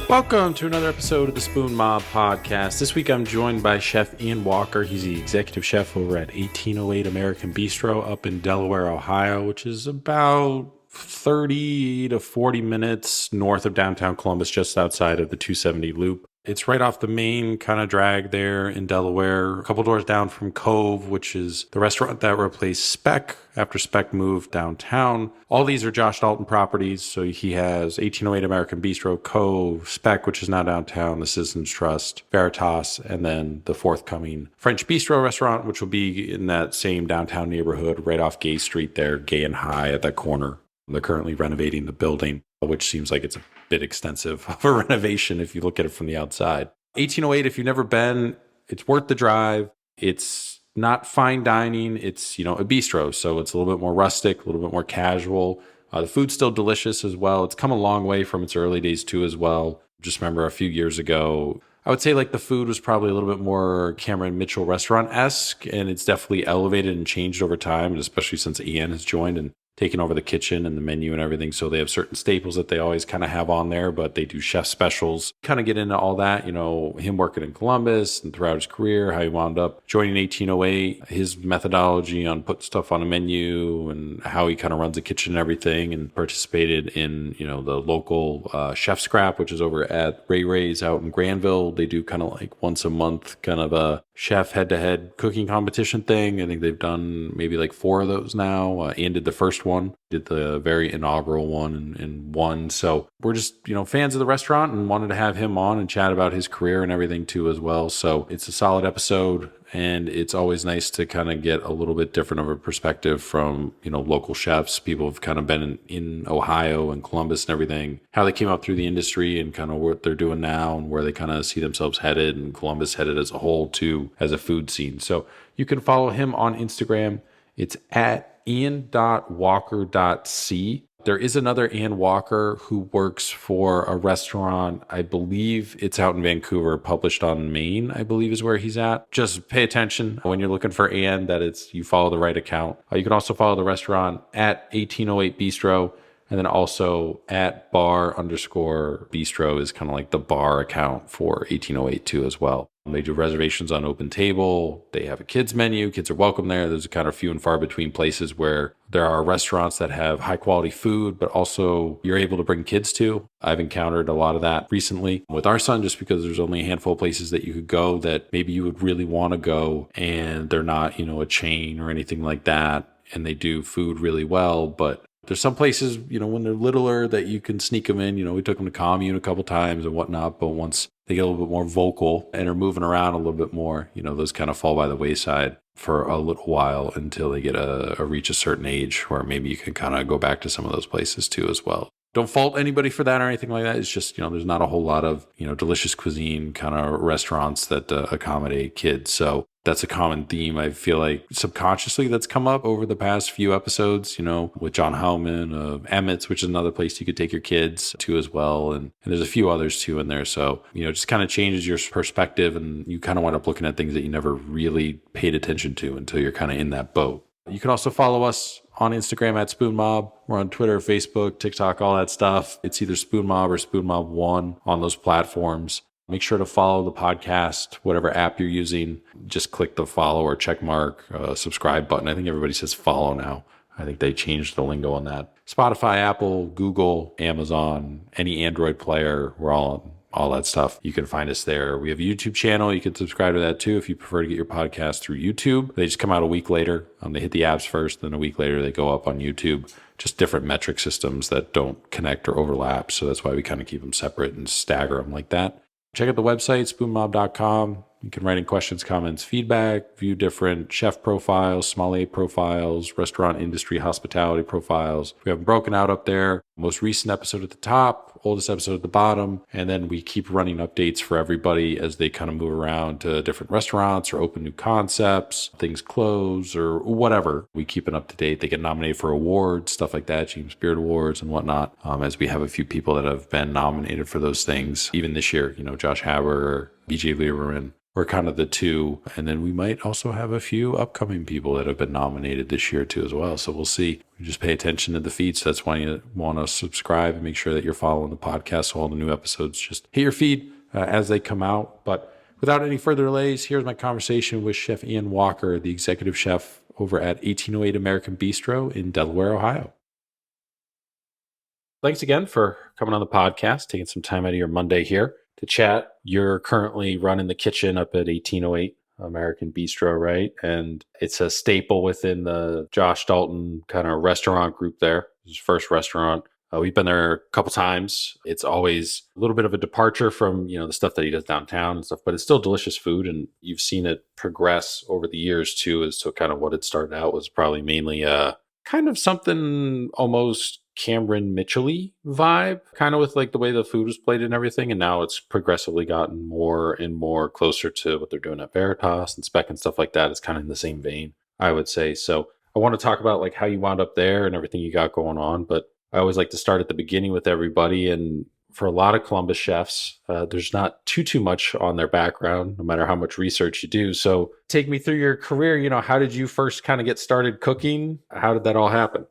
Welcome to another episode of the Spoon Mob Podcast. This week I'm joined by Chef Ian Walker. He's the executive chef over at 1808 American Bistro up in Delaware, Ohio, which is about 30 to 40 minutes north of downtown Columbus, just outside of the 270 Loop. It's right off the main kind of drag there in Delaware, a couple doors down from Cove, which is the restaurant that replaced Speck after Speck moved downtown. All these are Josh Dalton properties. So he has 1808 American Bistro, Cove, Speck, which is now downtown, the Citizens Trust, Veritas, and then the forthcoming French Bistro restaurant, which will be in that same downtown neighborhood right off Gay Street there, Gay and High at that corner. They're currently renovating the building, which seems like it's a bit extensive of a renovation if you look at it from the outside. 1808, if you've never been, it's worth the drive. It's not fine dining. It's, a bistro. So it's a little bit more rustic, a little bit more casual. The food's still delicious as well. It's come a long way from its early days too as well. Just remember a few years ago, I would say like the food was probably a little bit more Cameron Mitchell restaurant-esque, and it's definitely elevated and changed over time, and especially since Ian has joined and taking over the kitchen and the menu and everything. So they have certain staples that they always kind of have on there, but they do chef specials. Kind of get into all that, him working in Columbus and throughout his career, how he wound up joining 1808, his methodology on putting stuff on a menu and how he kind of runs the kitchen and everything, and participated in, the local chef scrap, which is over at Ray Ray's out in Granville. They do kind of like once a month kind of a chef head-to-head cooking competition thing. I think they've done maybe like 4 of those now. Ian did the first one, did the very inaugural one and won. So we're just, fans of the restaurant and wanted to have him on and chat about his career and everything too as well. So it's a solid episode, and it's always nice to kind of get a little bit different of a perspective from, local chefs. People have kind of been in Ohio and Columbus and everything, how they came up through the industry and kind of what they're doing now and where they kind of see themselves headed, and Columbus headed as a whole too as a food scene. So you can follow him on Instagram. It's at ian.walker.c. There is another Ian Walker who works for a restaurant. I believe it's out in Vancouver, published on Maine, I believe is where he's at. Just pay attention when you're looking for Ian that you follow the right account. You can also follow the restaurant at 1808 Bistro, and then also at bar_bistro is kind of like the bar account for 1808 too as well. They do reservations on Open Table. They have a kids menu. Kids are welcome there. There's kind of few and far between places where there are restaurants that have high quality food, but also you're able to bring kids to. I've encountered a lot of that recently with our son, just because there's only a handful of places that you could go that maybe you would really want to go, and they're not, a chain or anything like that. And they do food really well, but there's some places, when they're littler that you can sneak them in. We took them to Commune a couple times and whatnot, but once they get a little bit more vocal and are moving around a little bit more, those kind of fall by the wayside for a little while until they get reach a certain age where maybe you can kind of go back to some of those places too as well. Don't fault anybody for that or anything like that. It's just, there's not a whole lot of, delicious cuisine kind of restaurants that accommodate kids. So that's a common theme. I feel like subconsciously that's come up over the past few episodes, with John Howman of Emmett's, which is another place you could take your kids to as well. And there's a few others too in there. So, just kind of changes your perspective, and you kind of wind up looking at things that you never really paid attention to until you're kind of in that boat. You can also follow us on Instagram at Spoon Mob. We're on Twitter, Facebook, TikTok, all that stuff. It's either Spoon Mob or Spoon Mob 1 on those platforms. Make sure to follow the podcast, whatever app you're using. Just click the follow or check mark, subscribe button. I think everybody says follow now. I think they changed the lingo on that. Spotify, Apple, Google, Amazon, any Android player, we're all on all that stuff. You can find us there. We have a YouTube channel. You can subscribe to that too if you prefer to get your podcast through YouTube. They just come out a week later. They hit the apps first, then a week later they go up on YouTube. Just different metric systems that don't connect or overlap. So that's why we kind of keep them separate and stagger them like that. Check out the website, spoonmob.com. You can write in questions, comments, feedback, view different chef profiles, sommelier profiles, restaurant industry, hospitality profiles. We have them broken out up there. Most recent episode at the top, oldest episode at the bottom. And then we keep running updates for everybody as they kind of move around to different restaurants or open new concepts, things close or whatever. We keep it up to date. They get nominated for awards, stuff like that, James Beard Awards and whatnot, as we have a few people that have been nominated for those things. Even this year, Josh Haber, BJ Lieberman, We're kind of the two. And then we might also have a few upcoming people that have been nominated this year too as well. So we'll see. We just pay attention to the feed. So that's why you want to subscribe and make sure that you're following the podcast so all the new episodes just hit your feed as they come out. But without any further delays, here's my conversation with Chef Ian Walker, the executive chef over at 1808 American Bistro in Delaware, Ohio. Thanks again for coming on the podcast, taking some time out of your Monday here to chat. You're currently running the kitchen up at 1808 American Bistro, right? And it's a staple within the Josh Dalton kind of restaurant group there. His first restaurant. We've been there a couple times. It's always a little bit of a departure from, the stuff that he does downtown and stuff, but it's still delicious food. And you've seen it progress over the years too, as to kind of what it started out was probably mainly kind of something almost Cameron Mitchell-y vibe, kind of with like the way the food was plated and everything. And now it's progressively gotten more and more closer to what they're doing at Veritas and Spec and stuff like that. It's kind of in the same vein, I would say. So I want to talk about like how you wound up there and everything you got going on. But I always like to start at the beginning with everybody. And for a lot of Columbus chefs, there's not too much on their background, no matter how much research you do. So take me through your career. How did you first kind of get started cooking? How did that all happen?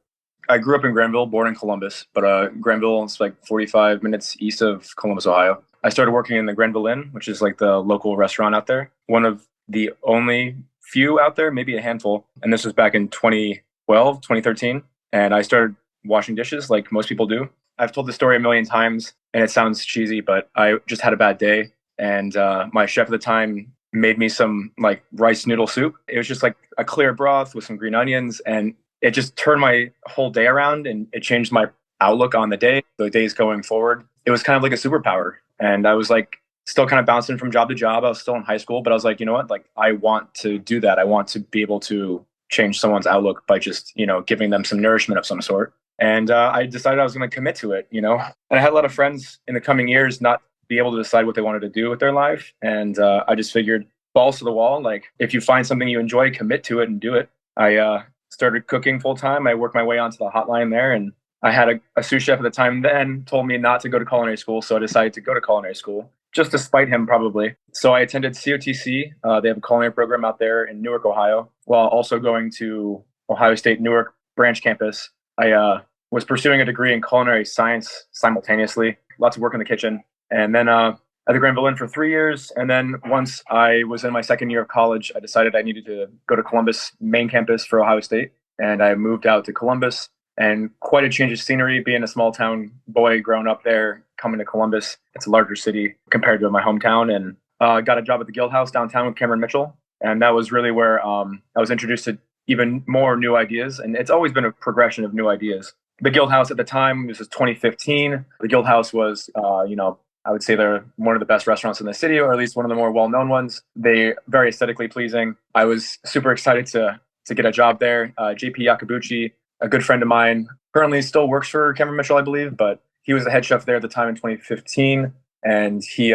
I grew up in Granville, born in Columbus, but Granville is like 45 minutes east of Columbus, Ohio. I started working in the Granville Inn, which is like the local restaurant out there. One of the only few out there, maybe a handful. And this was back in 2012, 2013. And I started washing dishes like most people do. I've told this story a million times and it sounds cheesy, but I just had a bad day. And my chef at the time made me some like rice noodle soup. It was just like a clear broth with some green onions, and it just turned my whole day around, and it changed my outlook on the days going forward. It was kind of like a superpower. And I was like still kind of bouncing from job to job. I was still in high school, but I was like, you know what? Like, I want to do that. I want to be able to change someone's outlook by just, giving them some nourishment of some sort. And I decided I was going to commit to it, And I had a lot of friends in the coming years not be able to decide what they wanted to do with their life. And I just figured, balls to the wall. Like, if you find something you enjoy, commit to it and do it. I started cooking full time. I worked my way onto the hotline there, and I had a sous chef at the time then told me not to go to culinary school. So I decided to go to culinary school, just to spite him probably. So I attended COTC. They have a culinary program out there in Newark, Ohio, while also going to Ohio State Newark branch campus. I was pursuing a degree in culinary science simultaneously, lots of work in the kitchen. And then at the Granville Inn for 3 years. And then once I was in my second year of college, I decided I needed to go to Columbus main campus for Ohio State. And I moved out to Columbus, and quite a change of scenery being a small town boy growing up there, coming to Columbus. It's a larger city compared to my hometown, and got a job at the Guild House downtown with Cameron Mitchell. And that was really where I was introduced to even more new ideas. And it's always been a progression of new ideas. The Guild House at the time, this was 2015. The Guild House was, I would say they're one of the best restaurants in the city, or at least one of the more well-known ones. They very aesthetically pleasing. I was super excited to get a job there. JP Yakabuchi, a good friend of mine, currently still works for Cameron Mitchell, I believe, but he was the head chef there at the time in 2015. And he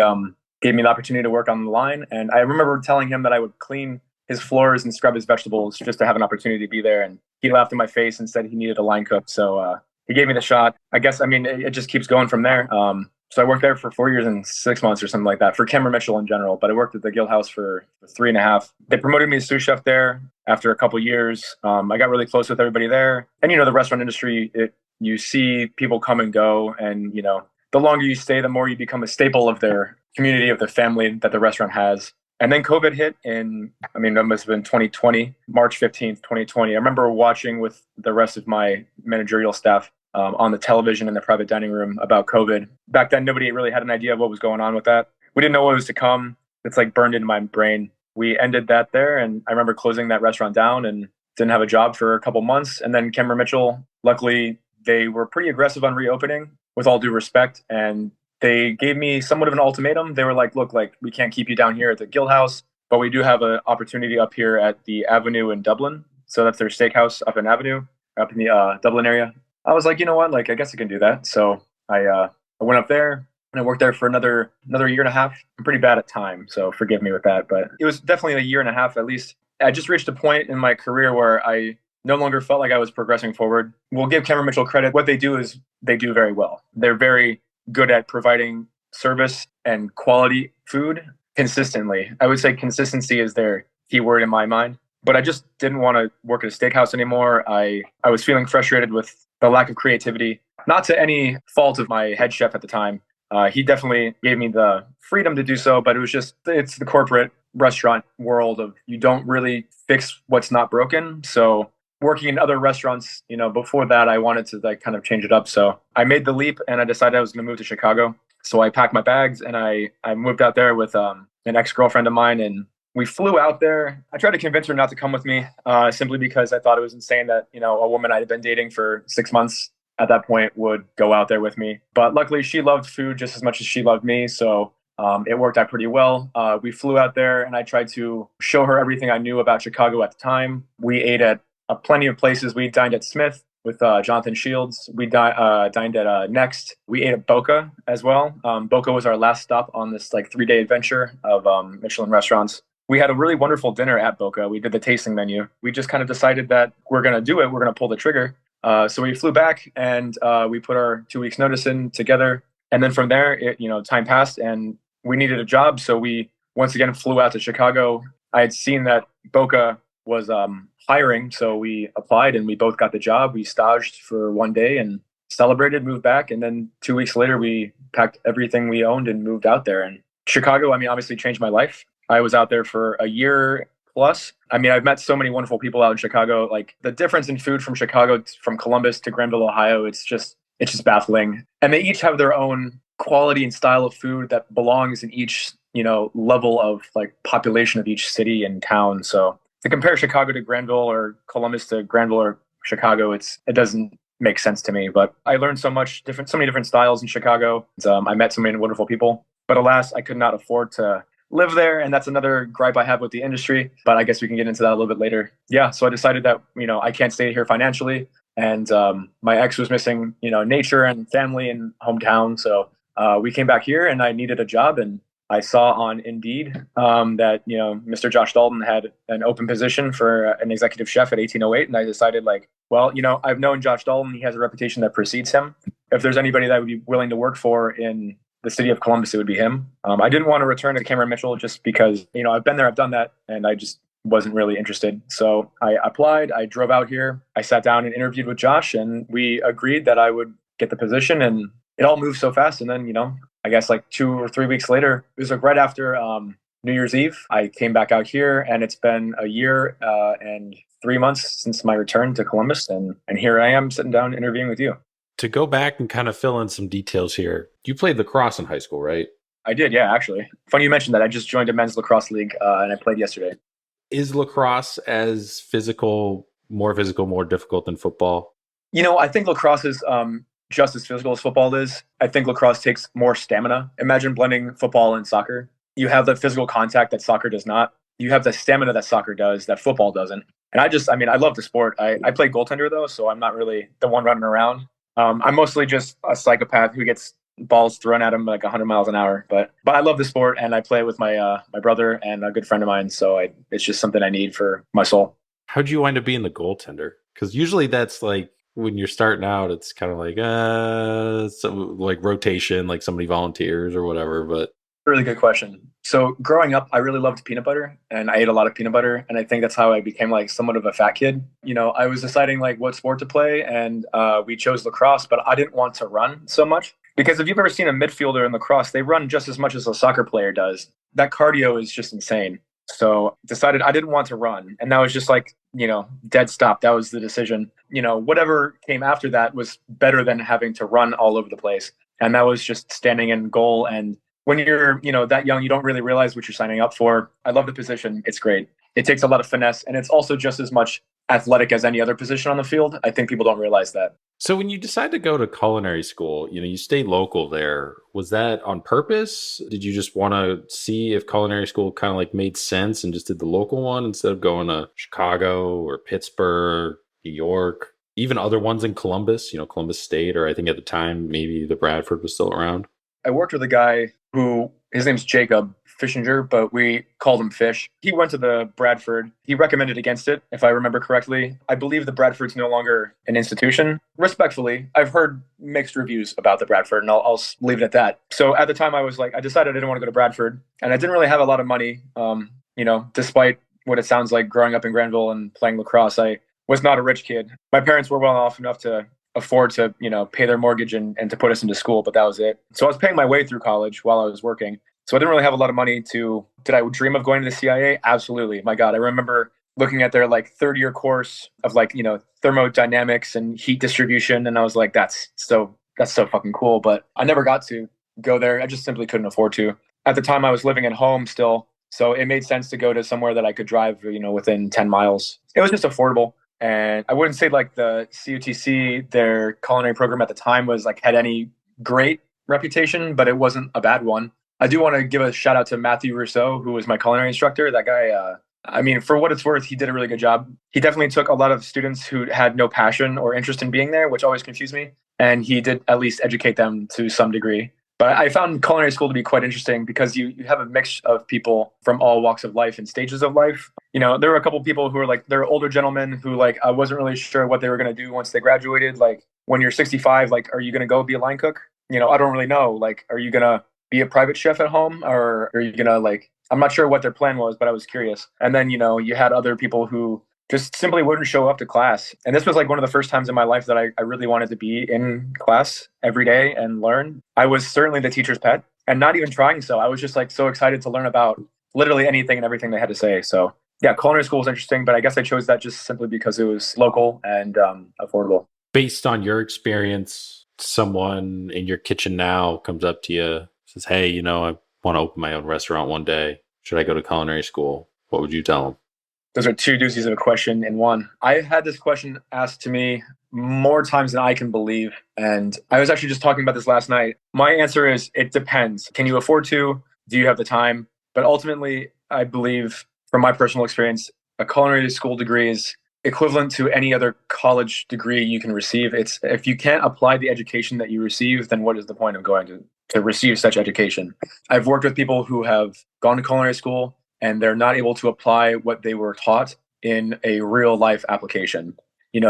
gave me the opportunity to work on the line. And I remember telling him that I would clean his floors and scrub his vegetables just to have an opportunity to be there. And he laughed in my face and said he needed a line cook. So he gave me the shot. I guess, it just keeps going from there. So I worked there for 4 years and 6 months or something like that for Cameron Mitchell in general, but I worked at the Guild House for 3.5. They promoted me to sous chef there after a couple years. I got really close with everybody there. And, the restaurant industry, you see people come and go. And, the longer you stay, the more you become a staple of their community, of the family that the restaurant has. And then COVID hit that must have been 2020, March 15th, 2020. I remember watching with the rest of my managerial staff on the television in the private dining room about COVID. Back then, nobody really had an idea of what was going on with that. We didn't know what was to come. It's like burned into my brain. We ended that there, and I remember closing that restaurant down and didn't have a job for a couple months. And then Cameron Mitchell, luckily, they were pretty aggressive on reopening, with all due respect. And they gave me somewhat of an ultimatum. They were like, look, we can't keep you down here at the Guild House, but we do have an opportunity up here at the Avenue in Dublin. So that's their steakhouse up in Avenue, up in the Dublin area. I was like, you know what? I guess I can do that. So I went up there and I worked there for another year and a half. I'm pretty bad at time, so forgive me with that. But it was definitely a year and a half at least. I just reached a point in my career where I no longer felt like I was progressing forward. We'll give Cameron Mitchell credit. What they do is they do very well. They're very good at providing service and quality food. consistently. I would say consistency is their key word in my mind. But I just didn't want to work at a steakhouse anymore. I was feeling frustrated with the lack of creativity, not to any fault of my head chef at the time. He definitely gave me the freedom to do so, but it was just, it's the corporate restaurant world of you don't really fix what's not broken. So working in other restaurants, before that, I wanted to like kind of change it up. So I made the leap and I decided I was going to move to Chicago. So I packed my bags and I moved out there with an ex-girlfriend of mine, and we flew out there. I tried to convince her not to come with me, simply because I thought it was insane that, a woman I had been dating for 6 months at that point would go out there with me. But luckily, she loved food just as much as she loved me. So it worked out pretty well. We flew out there and I tried to show her everything I knew about Chicago at the time. We ate at plenty of places. We dined at Smith with Jonathan Shields. We dined at Next. We ate at Boca as well. Boca was our last stop on this like 3-day adventure of Michelin restaurants. We had a really wonderful dinner at Boca. We did the tasting menu. We just kind of decided that we're going to do it. We're going to pull the trigger. So we flew back and we put our 2 weeks notice in together. And then from there, time passed and we needed a job. So we once again flew out to Chicago. I had seen that Boca was hiring. So we applied and we both got the job. We staged for 1 day and celebrated, moved back. And then 2 weeks later, we packed everything we owned and moved out there. And Chicago, obviously changed my life. I was out there for a year plus. I've met so many wonderful people out in Chicago. Like the difference in food from Chicago, from Columbus to Granville, Ohio, it's just baffling. And they each have their own quality and style of food that belongs in each, level of like population of each city and town. So to compare Chicago to Granville or Columbus to Granville or Chicago, it doesn't make sense to me. But I learned so many different styles in Chicago. I met so many wonderful people. But alas, I could not afford to live there, and that's another gripe I have with the industry, but I guess we can get into that a little bit later. Yeah, so I decided that I can't stay here financially, and my ex was missing nature and family and hometown, so we came back here and I needed a job, and I saw on Indeed that Mr. Josh Dalton had an open position for an executive chef at 1808, and I decided I've known Josh Dalton. He has a reputation that precedes him. If there's anybody that I would be willing to work for in the city of Columbus, it would be him. I didn't want to return to Cameron Mitchell just because, I've been there, I've done that, and I just wasn't really interested. So I applied, I drove out here, I sat down and interviewed with Josh, and we agreed that I would get the position, and it all moved so fast. And then, I guess like 2 or 3 weeks later, it was like right after New Year's Eve, I came back out here, and it's been a year and 3 months since my return to Columbus, and here I am sitting down interviewing with you. To go back and kind of fill in some details here, you played lacrosse in high school, right? I did, yeah, actually. Funny you mentioned that. I just joined a men's lacrosse league, and I played yesterday. Is lacrosse as more difficult than football? I think lacrosse is just as physical as football is. I think lacrosse takes more stamina. Imagine blending football and soccer. You have the physical contact that soccer does not. You have the stamina that soccer does that football doesn't. And I love the sport. I play goaltender, though, so I'm not really the one running around. I'm mostly just a psychopath who gets balls thrown at him like 100 miles an hour. But I love the sport, and I play with my brother and a good friend of mine. So it's just something I need for my soul. How'd you wind up being the goaltender? Because usually that's like when you're starting out, it's kind of like like rotation, like somebody volunteers or whatever. But really good question. So growing up, I really loved peanut butter, and I ate a lot of peanut butter. And I think that's how I became like somewhat of a fat kid. I was deciding like what sport to play, and we chose lacrosse, but I didn't want to run so much. Because if you've ever seen a midfielder in lacrosse, they run just as much as a soccer player does. That cardio is just insane. So decided I didn't want to run. And that was just like, dead stop. That was the decision. Whatever came after that was better than having to run all over the place. And that was just standing in goal. And when you're, that young, you don't really realize what you're signing up for. I love the position. It's great. It takes a lot of finesse, and it's also just as much athletic as any other position on the field. I think people don't realize that. So when you decide to go to culinary school, you stay local there. Was that on purpose? Did you just want to see if culinary school kind of like made sense and just did the local one instead of going to Chicago or Pittsburgh, New York, even other ones in Columbus, Columbus State, or I think at the time, maybe the Bradford was still around? I worked with a guy who His name's Jacob Fishinger, but we called him Fish. He went to the Bradford. He recommended against it, if I remember correctly. I believe the Bradford's no longer an institution. Respectfully, I've heard mixed reviews about the Bradford, and I'll leave it at that. So at the time, I was like, I decided I didn't want to go to Bradford, and I didn't really have a lot of money. Despite what it sounds like growing up in Granville and playing lacrosse, I was not a rich kid. My parents were well off enough to afford to, pay their mortgage and to put us into school, but that was it. So I was paying my way through college while I was working. So I didn't really have a lot of money did I dream of going to the CIA? Absolutely. My God, I remember looking at their like third year course of thermodynamics and heat distribution. And I was like, that's so fucking cool. But I never got to go there. I just simply couldn't afford to. At the time I was living at home still. So it made sense to go to somewhere that I could drive, within 10 miles. It was just affordable. And I wouldn't say like the CUTC, their culinary program at the time had any great reputation, but it wasn't a bad one. I do want to give a shout out to Matthew Rousseau, who was my culinary instructor. That guy, for what it's worth, he did a really good job. He definitely took a lot of students who had no passion or interest in being there, which always confused me. And he did at least educate them to some degree. But I found culinary school to be quite interesting because you have a mix of people from all walks of life and stages of life. There were a couple of people who were they're older gentlemen who I wasn't really sure what they were going to do once they graduated. Like when you're 65, are you going to go be a line cook? I don't really know. Are you going to be a private chef at home, or are you going to I'm not sure what their plan was, but I was curious. And then, you had other people who just simply wouldn't show up to class. And this was one of the first times in my life that I really wanted to be in class every day and learn. I was certainly the teacher's pet, and not even trying so. I was just so excited to learn about literally anything and everything they had to say. So yeah, culinary school was interesting, but I guess I chose that just simply because it was local and affordable. Based on your experience, someone in your kitchen now comes up to you, says, hey, I want to open my own restaurant one day. Should I go to culinary school? What would you tell them? Those are two doozies of a question in one. I had this question asked to me more times than I can believe. And I was actually just talking about this last night. My answer is it depends. Can you afford to? Do you have the time? But ultimately, I believe from my personal experience, a culinary school degree is equivalent to any other college degree you can receive. It's if you can't apply the education that you receive, then what is the point of going to receive such education? I've worked with people who have gone to culinary school and they're not able to apply what they were taught in a real life application.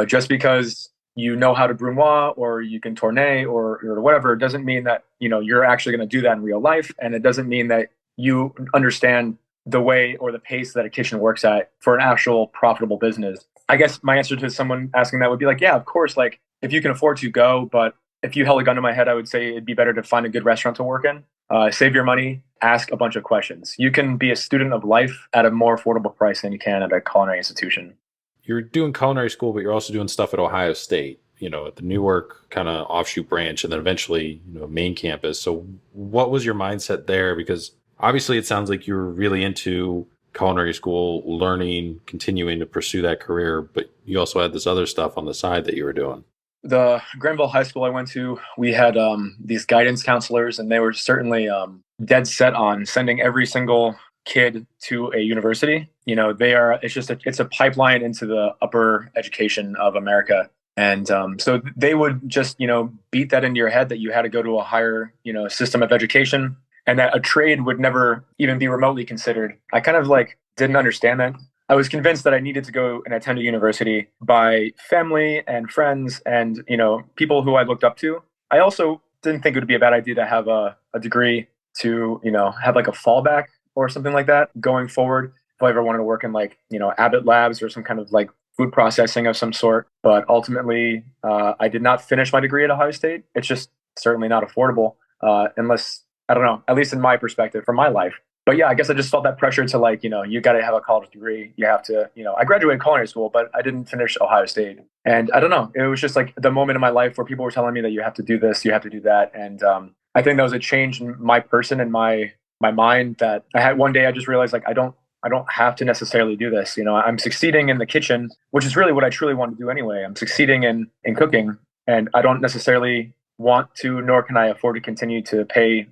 Just because you know how to brunoise or you can tourner or whatever doesn't mean that, you're actually going to do that in real life. And it doesn't mean that you understand the way or the pace that a kitchen works at for an actual profitable business. I guess my answer to someone asking that would be yeah, of course, if you can afford to go, but if you held a gun to my head, I would say it'd be better to find a good restaurant to work in, save your money, ask a bunch of questions. You can be a student of life at a more affordable price than you can at a culinary institution. You're doing culinary school, but you're also doing stuff at Ohio State, at the Newark kind of offshoot branch, and then eventually, main campus. So what was your mindset there? Because obviously it sounds like you were really into culinary school, learning, continuing to pursue that career, but you also had this other stuff on the side that you were doing. The Granville High School I went to, we had these guidance counselors, and they were certainly dead set on sending every single kid to a university. It's a pipeline into the upper education of America. And so they would just, beat that into your head that you had to go to a higher, system of education, and that a trade would never even be remotely considered. I kind of didn't understand that. I was convinced that I needed to go and attend a university by family and friends and, people who I looked up to. I also didn't think it would be a bad idea to have a degree to, have a fallback or something like that going forward. If I ever wanted to work in Abbott Labs or some kind of food processing of some sort. But ultimately, I did not finish my degree at Ohio State. It's just certainly not affordable unless, I don't know, at least in my perspective, from my life. But yeah, I guess I just felt that pressure to you got to have a college degree. You have to, I graduated culinary school, but I didn't finish Ohio State. And I don't know, it was just the moment in my life where people were telling me that you have to do this, you have to do that. And I think that was a change in my person and my mind that I had one day. I just realized I don't have to necessarily do this. I'm succeeding in the kitchen, which is really what I truly want to do anyway. I'm succeeding in cooking, and I don't necessarily want to, nor can I afford to continue to pay,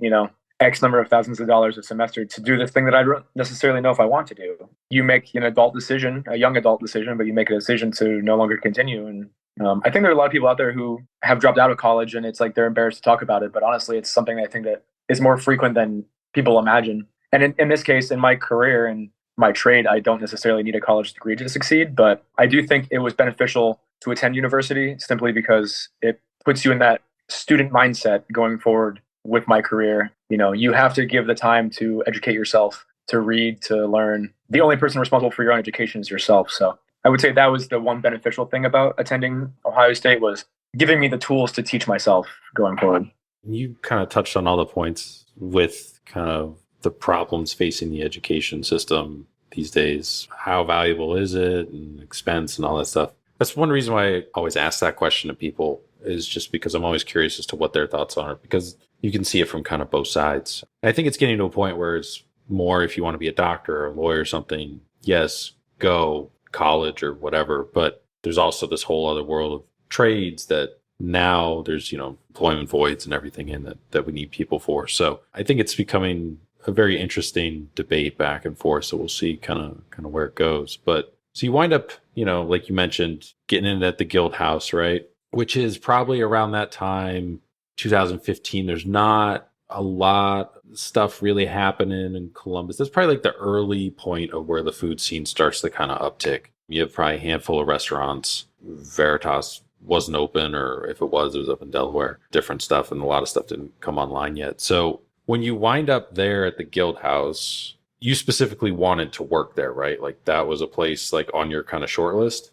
X number of thousands of dollars a semester to do this thing that I don't necessarily know if I want to do. You make an adult decision, a young adult decision, but you make a decision to no longer continue. And I think there are a lot of people out there who have dropped out of college, and it's they're embarrassed to talk about it. But honestly, it's something I think that is more frequent than people imagine. And in this case, in my career and my trade, I don't necessarily need a college degree to succeed, but I do think it was beneficial to attend university simply because it puts you in that student mindset going forward with my career. You have to give the time to educate yourself, to read, to learn. The only person responsible for your own education is yourself. So I would say that was the one beneficial thing about attending Ohio State was giving me the tools to teach myself going forward. You kind of touched on all the points with kind of the problems facing the education system these days. How valuable is it, and expense and all that stuff? That's one reason why I always ask that question to people, is just because I'm always curious as to what their thoughts are, because you can see it from kind of both sides. I think it's getting to a point where it's more, if you want to be a doctor or a lawyer or something, yes, go college or whatever. But there's also this whole other world of trades that now there's, employment voids and everything in that we need people for. So I think it's becoming a very interesting debate back and forth. So we'll see kind of where it goes. But so you wind up, like you mentioned, getting in at the Guild House, right? Which is probably around that time, 2015. There's not a lot of stuff really happening in Columbus. That's probably like the early point of where the food scene starts to kind of uptick. You have probably a handful of restaurants. Veritas wasn't open, or if it was up in Delaware, different stuff. And a lot of stuff didn't come online yet. So when you wind up there at the Guild House, you specifically wanted to work there, right? Like that was a place like on your kind of short list.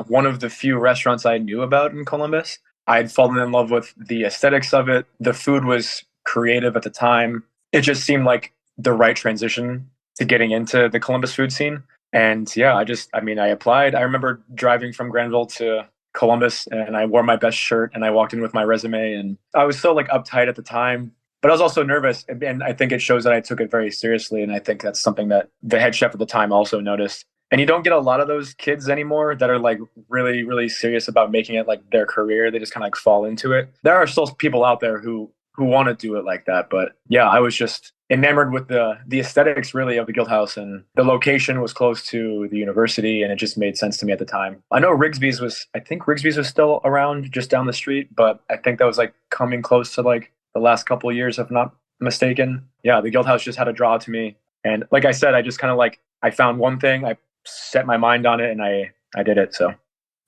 One of the few restaurants I knew about in Columbus. I'd fallen in love with the aesthetics of it. The food was creative at the time. It just seemed like the right transition to getting into the Columbus food scene. And yeah, I applied. I remember driving from Granville to Columbus, and I wore my best shirt and I walked in with my resume, and I was so like uptight at the time, but I was also nervous. And I think it shows that I took it very seriously. And I think that's something that the head chef at the time also noticed. And you don't get a lot of those kids anymore that are like really, really serious about making it like their career. They just kind of like fall into it. There are still people out there who want to do it like that. But yeah, I was just enamored with the aesthetics really of the Guild House, and the location was close to the university, and it just made sense to me at the time. I think Rigsby's was still around just down the street, but I think that was like coming close to like the last couple of years, if not mistaken. Yeah, the Guild House just had a draw to me. And like I said, I just kind of like, I found one thing, I set my mind on it, and I did it. So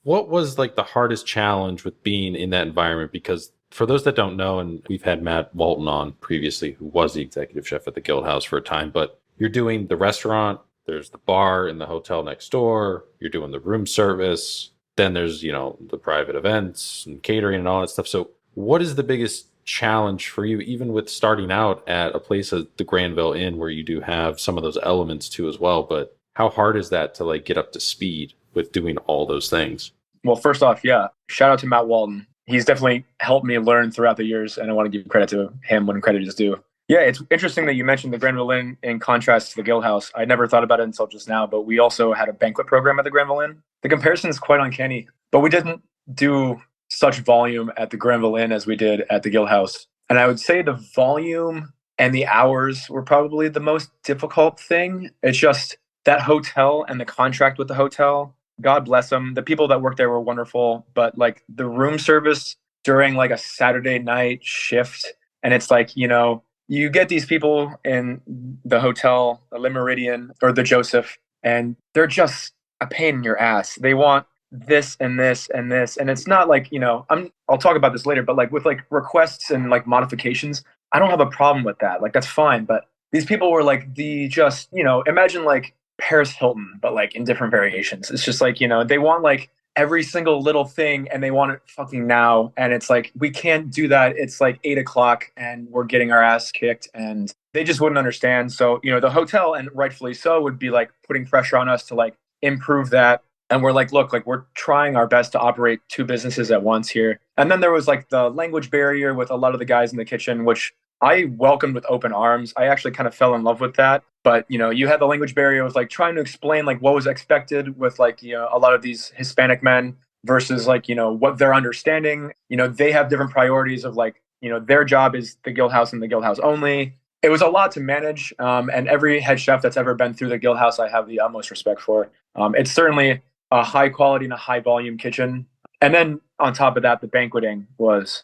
what was like the hardest challenge with being in that environment? Because for those that don't know, and we've had Matt Walton on previously, who was the executive chef at the Guild House for a time, but you're doing the restaurant, there's the bar in the hotel next door, you're doing the room service, then there's, the private events and catering and all that stuff. So what is the biggest challenge for you, even with starting out at a place at the Granville Inn, where you do have some of those elements too as well? But how hard is that to like get up to speed with doing all those things? Well, first off, yeah, shout out to Matt Walton. He's definitely helped me learn throughout the years, and I want to give credit to him when credit is due. Yeah, it's interesting that you mentioned the Granville Inn in contrast to the Guild House. I never thought about it until just now, but we also had a banquet program at the Granville Inn. The comparison is quite uncanny, but we didn't do such volume at the Granville Inn as we did at the Guild House. And I would say the volume and the hours were probably the most difficult thing. It's just that hotel and the contract with the hotel. God bless them. The people that worked there were wonderful, but like the room service during like a Saturday night shift, and it's like, you get these people in the hotel, the Le Méridien or the Joseph, and they're just a pain in your ass. They want this and this and this, and it's not like, I'll talk about this later, but like with like requests and like modifications, I don't have a problem with that. Like that's fine, but these people were like imagine like Paris Hilton, but like in different variations. It's just like, they want like every single little thing, and they want it fucking now. And it's like, we can't do that. It's like 8:00 and we're getting our ass kicked, and they just wouldn't understand. So, the hotel, and rightfully so, would be like putting pressure on us to like improve that. And we're like, look, like we're trying our best to operate two businesses at once here. And then there was like the language barrier with a lot of the guys in the kitchen, which I welcomed with open arms. I actually kind of fell in love with that. But, you had the language barrier with like trying to explain like what was expected with like, a lot of these Hispanic men versus like, what they're understanding. They have different priorities of like, their job is the Guild House and the Guild House only. It was a lot to manage. And every head chef that's ever been through the Guild House, I have the utmost respect for. It's certainly a high quality and a high volume kitchen. And then on top of that, the banqueting was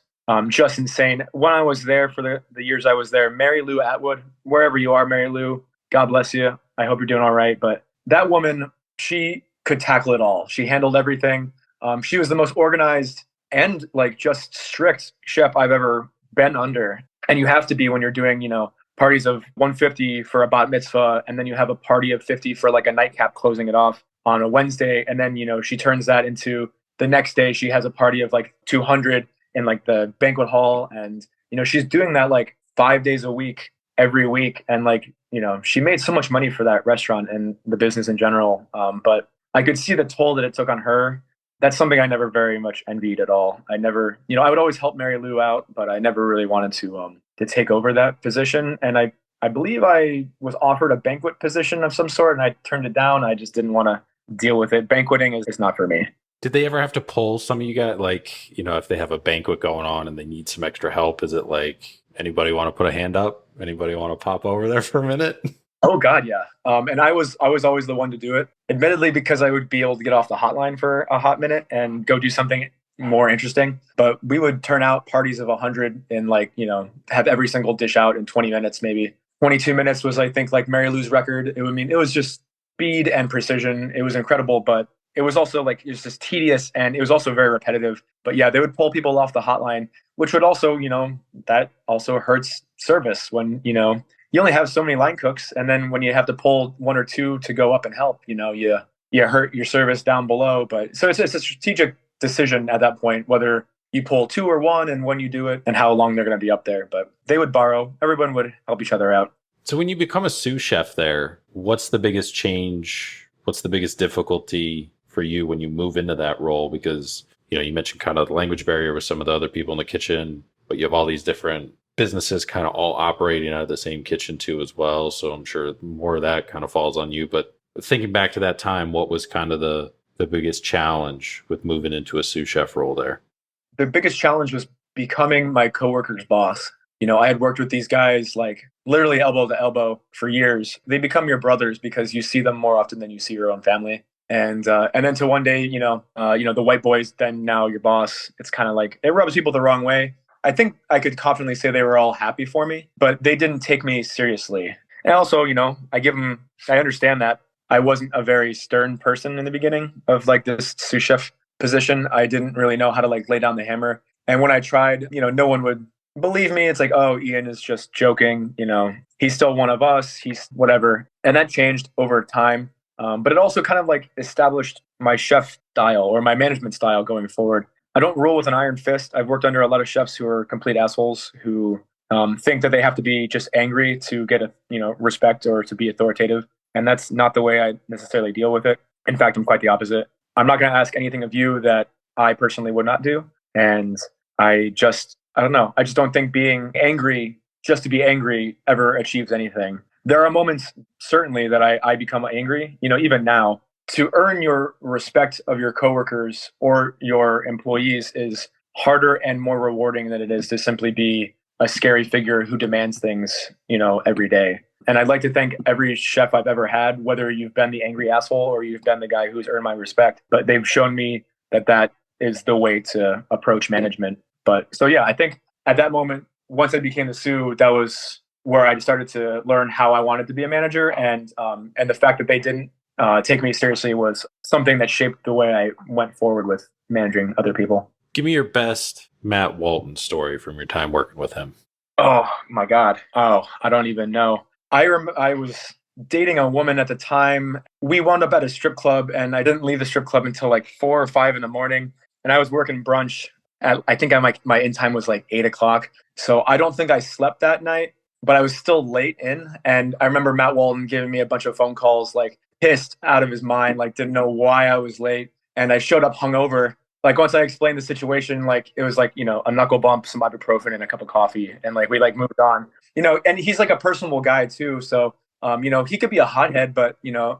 just insane. When I was there for the years I was there, Mary Lou Atwood, wherever you are, Mary Lou, God bless you. I hope you're doing all right. But that woman, she could tackle it all. She handled everything. She was the most organized and like just strict chef I've ever been under. And you have to be when you're doing, parties of 150 for a bat mitzvah, and then you have a party of 50 for like a nightcap closing it off on a Wednesday. And then, she turns that into the next day she has a party of like 200 in like the banquet hall. And, she's doing that like 5 days a week, every week. And like, she made so much money for that restaurant and the business in general. But I could see the toll that it took on her. That's something I never very much envied at all. I never, I would always help Mary Lou out, but I never really wanted to take over that position. And I believe I was offered a banquet position of some sort and I turned it down. I just didn't want to deal with it. Banqueting is not for me. Did they ever have to pull some of you guys, like, if they have a banquet going on and they need some extra help? Is it like, anybody want to put a hand up? Anybody want to pop over there for a minute? Oh God, yeah. And I was always the one to do it. Admittedly, because I would be able to get off the hotline for a hot minute and go do something more interesting. But we would turn out parties of 100 and like, have every single dish out in 20 minutes, maybe 22 minutes was, I think, like Mary Lou's record. It was just speed and precision. It was incredible, but it was also like, it was just tedious and it was also very repetitive. But yeah, they would pull people off the hotline, which would also, that also hurts service when, you only have so many line cooks. And then when you have to pull one or two to go up and help, you hurt your service down below. But so it's a strategic decision at that point, whether you pull two or one and when you do it and how long they're going to be up there. But they would borrow, everyone would help each other out. So when you become a sous chef there, what's the biggest change? What's the biggest difficulty for you when you move into that role? Because, you mentioned kind of the language barrier with some of the other people in the kitchen, but you have all these different businesses kind of all operating out of the same kitchen too as well. So I'm sure more of that kind of falls on you. But thinking back to that time, what was kind of the biggest challenge with moving into a sous chef role there? The biggest challenge was becoming my coworker's boss. I had worked with these guys like literally elbow to elbow for years. They become your brothers because you see them more often than you see your own family. And then to one day, the white boys, then now your boss. It's kind of like it rubs people the wrong way. I think I could confidently say they were all happy for me, but they didn't take me seriously. And also, I understand that I wasn't a very stern person in the beginning of like this sous chef position. I didn't really know how to like lay down the hammer. And when I tried, no one would believe me. It's like, oh, Ian is just joking. He's still one of us. He's whatever. And that changed over time. But it also kind of like established my chef style or my management style going forward. I don't rule with an iron fist. I've worked under a lot of chefs who are complete assholes who think that they have to be just angry to get respect or to be authoritative. And that's not the way I necessarily deal with it. In fact, I'm quite the opposite. I'm not going to ask anything of you that I personally would not do. And I don't know. I just don't think being angry just to be angry ever achieves anything. There are moments certainly that I become angry, even now. To earn your respect of your coworkers or your employees is harder and more rewarding than it is to simply be a scary figure who demands things, every day. And I'd like to thank every chef I've ever had, whether you've been the angry asshole or you've been the guy who's earned my respect, but they've shown me that is the way to approach management. But so, yeah, I think at that moment, once I became the sous, that was where I started to learn how I wanted to be a manager. And the fact that they didn't take me seriously was something that shaped the way I went forward with managing other people. Give me your best Matt Walton story from your time working with him. Oh my God. Oh, I don't even know. I was dating a woman at the time. We wound up at a strip club and I didn't leave the strip club until like 4 or 5 in the morning. And I was working brunch. I think my in time was like 8 o'clock. So I don't think I slept that night, but I was still late in. And I remember Matt Walton giving me a bunch of phone calls, like pissed out of his mind, like didn't know why I was late. And I showed up hungover. Like once I explained the situation, like it was like, a knuckle bump, some ibuprofen and a cup of coffee. And like, we like moved on, and he's like a personable guy too. So, he could be a hothead, but,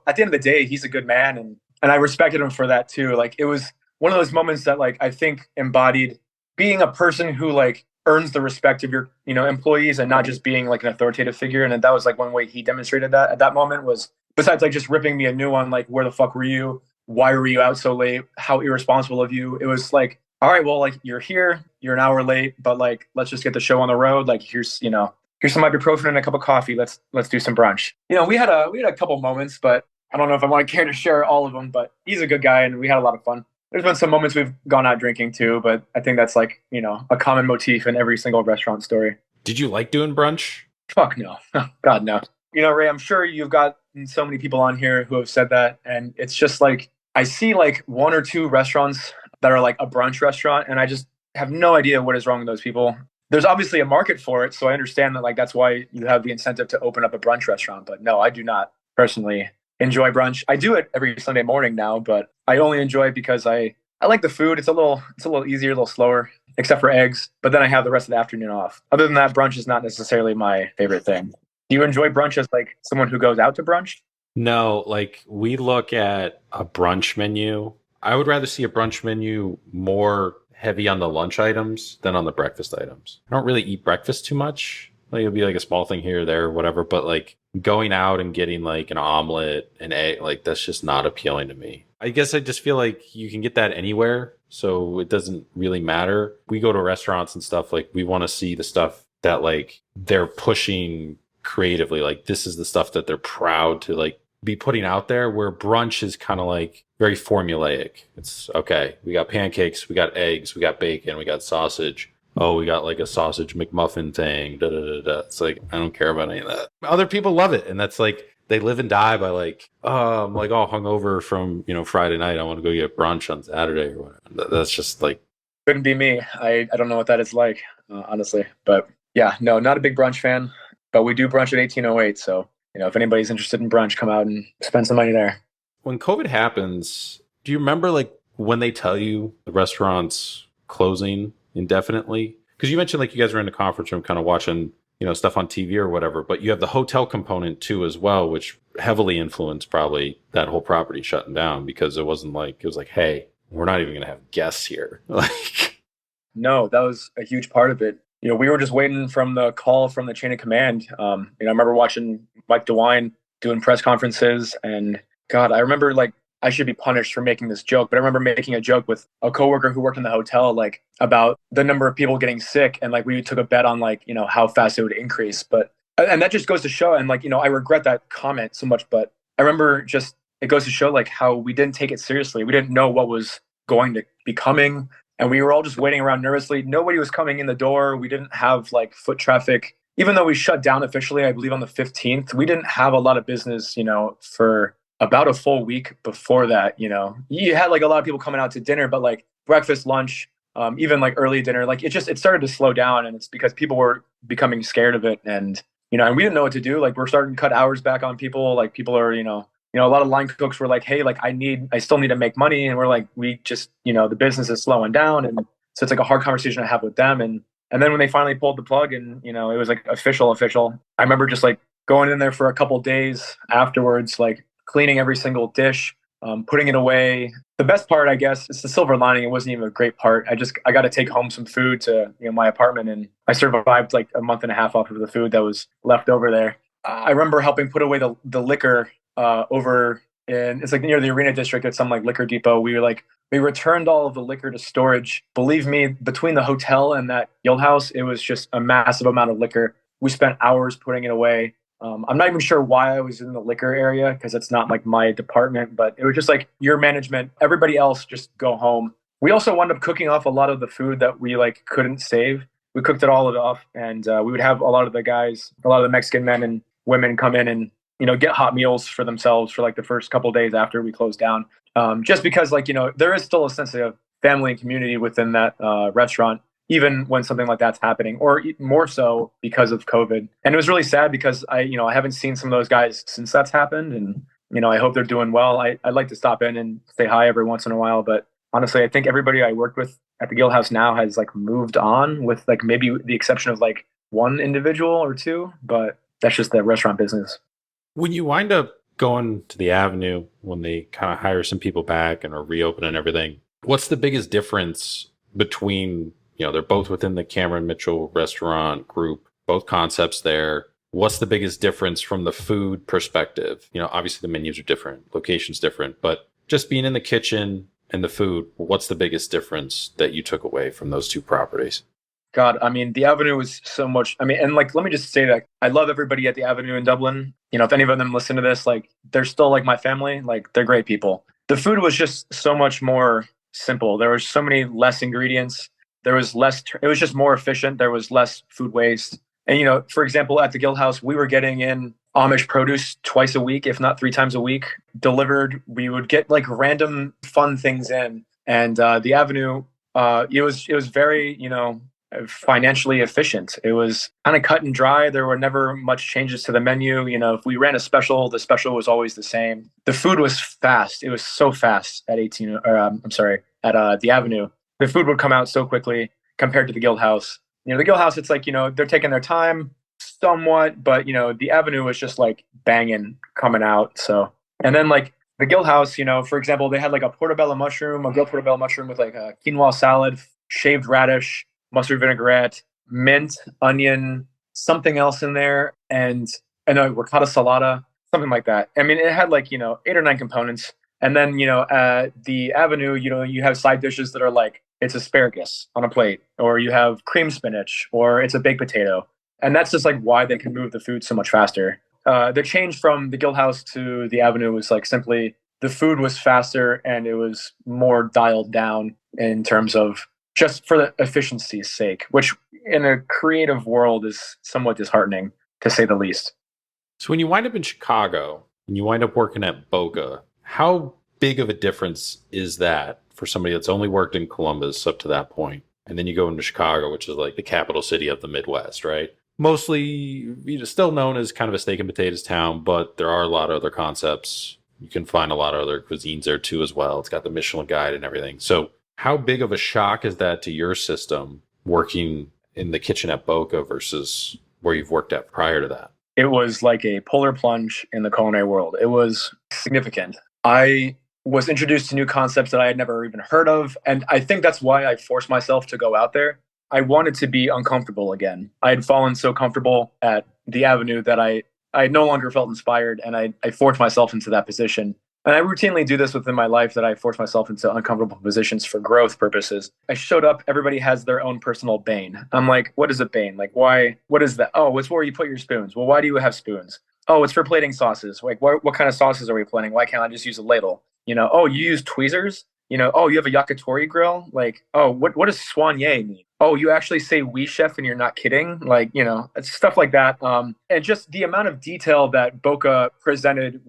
at the end of the day, he's a good man. And I respected him for that too. Like it was one of those moments that like, I think embodied being a person who like earns the respect of your, employees and not just being like an authoritative figure. And that was like one way he demonstrated that at that moment was besides like just ripping me a new one, like, where the fuck were you? Why were you out so late? How irresponsible of you. It was like all right, well, like you're here, you're an hour late, but like let's just get the show on the road. Like here's some ibuprofen and a cup of coffee. Let's do some brunch. We had a couple moments, but I don't know if I want to care to share all of them. But he's a good guy, and we had a lot of fun. There's been some moments we've gone out drinking too, but I think that's like a common motif in every single restaurant story. Did you like doing brunch? Fuck no, God no. Ray, I'm sure you've got so many people on here who have said that, and it's just like I see like one or two restaurants that are like a brunch restaurant, and I just have no idea what is wrong with those people. There's obviously a market for it, so I understand that like that's why you have the incentive to open up a brunch restaurant. But no, I do not personally enjoy brunch. I do it every Sunday morning now, but I only enjoy it because I like the food. It's a little easier, a little slower, except for eggs. But then I have the rest of the afternoon off. Other than that, brunch is not necessarily my favorite thing. Do you enjoy brunch as like someone who goes out to brunch? No, like we look at a brunch menu. I would rather see a brunch menu more heavy on the lunch items than on the breakfast items. I don't really eat breakfast too much. Like it'll be like a small thing here or there or whatever, but like going out and getting like an omelet, an egg, like that's just not appealing to me. I guess I just feel like you can get that anywhere, so it doesn't really matter. We go to restaurants and stuff, like we want to see the stuff that like they're pushing creatively. Like this is the stuff that they're proud to like be putting out there, where brunch is kind of like very formulaic. It's okay, we got pancakes, we got eggs, we got bacon, we got sausage. Oh, we got like a sausage McMuffin thing. Da, da, da, da. It's like, I don't care about any of that. Other people love it. And that's like, they live and die by like, oh, I'm like all hungover from, Friday night. I want to go get brunch on Saturday or whatever. That's just like, Couldn't be me. I don't know what that is like, honestly. But yeah, no, not a big brunch fan. But we do brunch at 1808. So, if anybody's interested in brunch, come out and spend some money there. when COVID happens, do you remember like when they tell you the restaurant's closing indefinitely? Because you mentioned like you guys were in the conference room kind of watching, stuff on TV or whatever, but you have the hotel component too as well, which heavily influenced probably that whole property shutting down, because it was like, hey, we're not even going to have guests here. Like, No, that was a huge part of it. We were just waiting from the call from the chain of command. I remember watching Mike DeWine doing press conferences, and God, I remember like I should be punished for making this joke, but I remember making a joke with a coworker who worked in the hotel, like about the number of people getting sick, and like we took a bet on like how fast it would increase. But and that just goes to show, and like I regret that comment so much, but I remember just it goes to show like how we didn't take it seriously. We didn't know what was going to be coming. And we were all just waiting around nervously. Nobody was coming in the door. We didn't have like foot traffic. Even though we shut down officially, I believe on the 15th, we didn't have a lot of business, for about a full week before that. You had like a lot of people coming out to dinner, but like breakfast, lunch, even like early dinner, like it started to slow down. And it's because people were becoming scared of it. And, and we didn't know what to do. Like we're starting to cut hours back on people. Like people are, a lot of line cooks were like, hey, like I still need to make money. And we're like, we just, the business is slowing down. And so it's like a hard conversation to have with them. And then when they finally pulled the plug and, it was like official, I remember just like going in there for a couple of days afterwards, like cleaning every single dish, putting it away. The best part, I guess, is the silver lining. It wasn't even a great part. I got to take home some food to, my apartment, and I survived like a month and a half off of the food that was left over there. I remember helping put away the liquor over in, it's like near the Arena District at some like liquor depot. We returned all of the liquor to storage. Believe me, between the hotel and that guild house, it was just a massive amount of liquor. We spent hours putting it away. I'm not even sure why I was in the liquor area, because it's not like my department, but it was just like your management, everybody else just go home. We also wound up cooking off a lot of the food that we like couldn't save. We cooked it all off, and we would have a lot of the Mexican men and women come in and get hot meals for themselves for like the first couple of days after we closed down. Just because like, there is still a sense of family and community within that restaurant, even when something like that's happening, or more so because of COVID. And it was really sad because I haven't seen some of those guys since that's happened. And, I hope they're doing well. I'd like to stop in and say hi every once in a while. But honestly, I think everybody I worked with at the Guild House now has like moved on, with like maybe the exception of like one individual or two, but that's just the restaurant business. when you wind up going to the Avenue, when they kind of hire some people back and are reopening everything, what's the biggest difference between, they're both within the Cameron Mitchell restaurant group, both concepts there. What's the biggest difference from the food perspective? Obviously the menus are different, location's different, but just being in the kitchen, and the food, what's the biggest difference that you took away from those two properties? God, I mean, the Avenue was so much. I mean, and like, let me just say that I love everybody at the Avenue in Dublin. If any of them listen to this, like, they're still like my family. Like, they're great people. The food was just so much more simple. There was so many less ingredients. There was less. It was just more efficient. There was less food waste. And for example, at the Guild House, we were getting in Amish produce twice a week, if not 3 times a week, delivered. We would get like random fun things in, and the Avenue, it was very financially efficient. It was kind of cut and dry. There were never much changes to the menu. If we ran a special, the special was always the same. The food was fast. It was so fast at 18, or I'm sorry, at the Avenue. The food would come out so quickly compared to the Guild House. The Guild House, it's like, they're taking their time somewhat, but the Avenue was just like banging coming out. So, and then like the Guild House, for example, they had like a portobello mushroom, a grilled portobello mushroom with like a quinoa salad, shaved radish, mustard vinaigrette, mint, onion, something else in there, and a ricotta salata, something like that. I mean, it had like 8 or 9 components, and then at the Avenue, you have side dishes that are like it's asparagus on a plate, or you have cream spinach, or it's a baked potato, and that's just like why they can move the food so much faster. The change from the Guild House to the Avenue was like simply the food was faster and it was more dialed down in terms of just for the efficiency's sake, which in a creative world is somewhat disheartening, to say the least. So when you wind up in Chicago and you wind up working at Boca, how big of a difference is that for somebody that's only worked in Columbus up to that point? And then you go into Chicago, which is like the capital city of the Midwest, right? Mostly, still known as kind of a steak and potatoes town, but there are a lot of other concepts. You can find a lot of other cuisines there too as well. It's got the Michelin Guide and everything. So how big of a shock is that to your system working in the kitchen at Boca versus where you've worked at prior to that? It was like a polar plunge in the culinary world. It was significant. I was introduced to new concepts that I had never even heard of. And I think that's why I forced myself to go out there. I wanted to be uncomfortable again. I had fallen so comfortable at the Avenue that I no longer felt inspired, and I forced myself into that position. And I routinely do this within my life, that I force myself into uncomfortable positions for growth purposes. I showed up, everybody has their own personal bane. I'm like, what is a bane? Like, why? What is that? Oh, it's where you put your spoons. Well, why do you have spoons? Oh, it's for plating sauces. Like, what kind of sauces are we plating? Why can't I just use a ladle? Oh, you use tweezers? Oh, you have a yakitori grill? Like, oh, what does soigner mean? Oh, you actually say oui chef and you're not kidding? Like, it's stuff like that. And just the amount of detail that Boca presented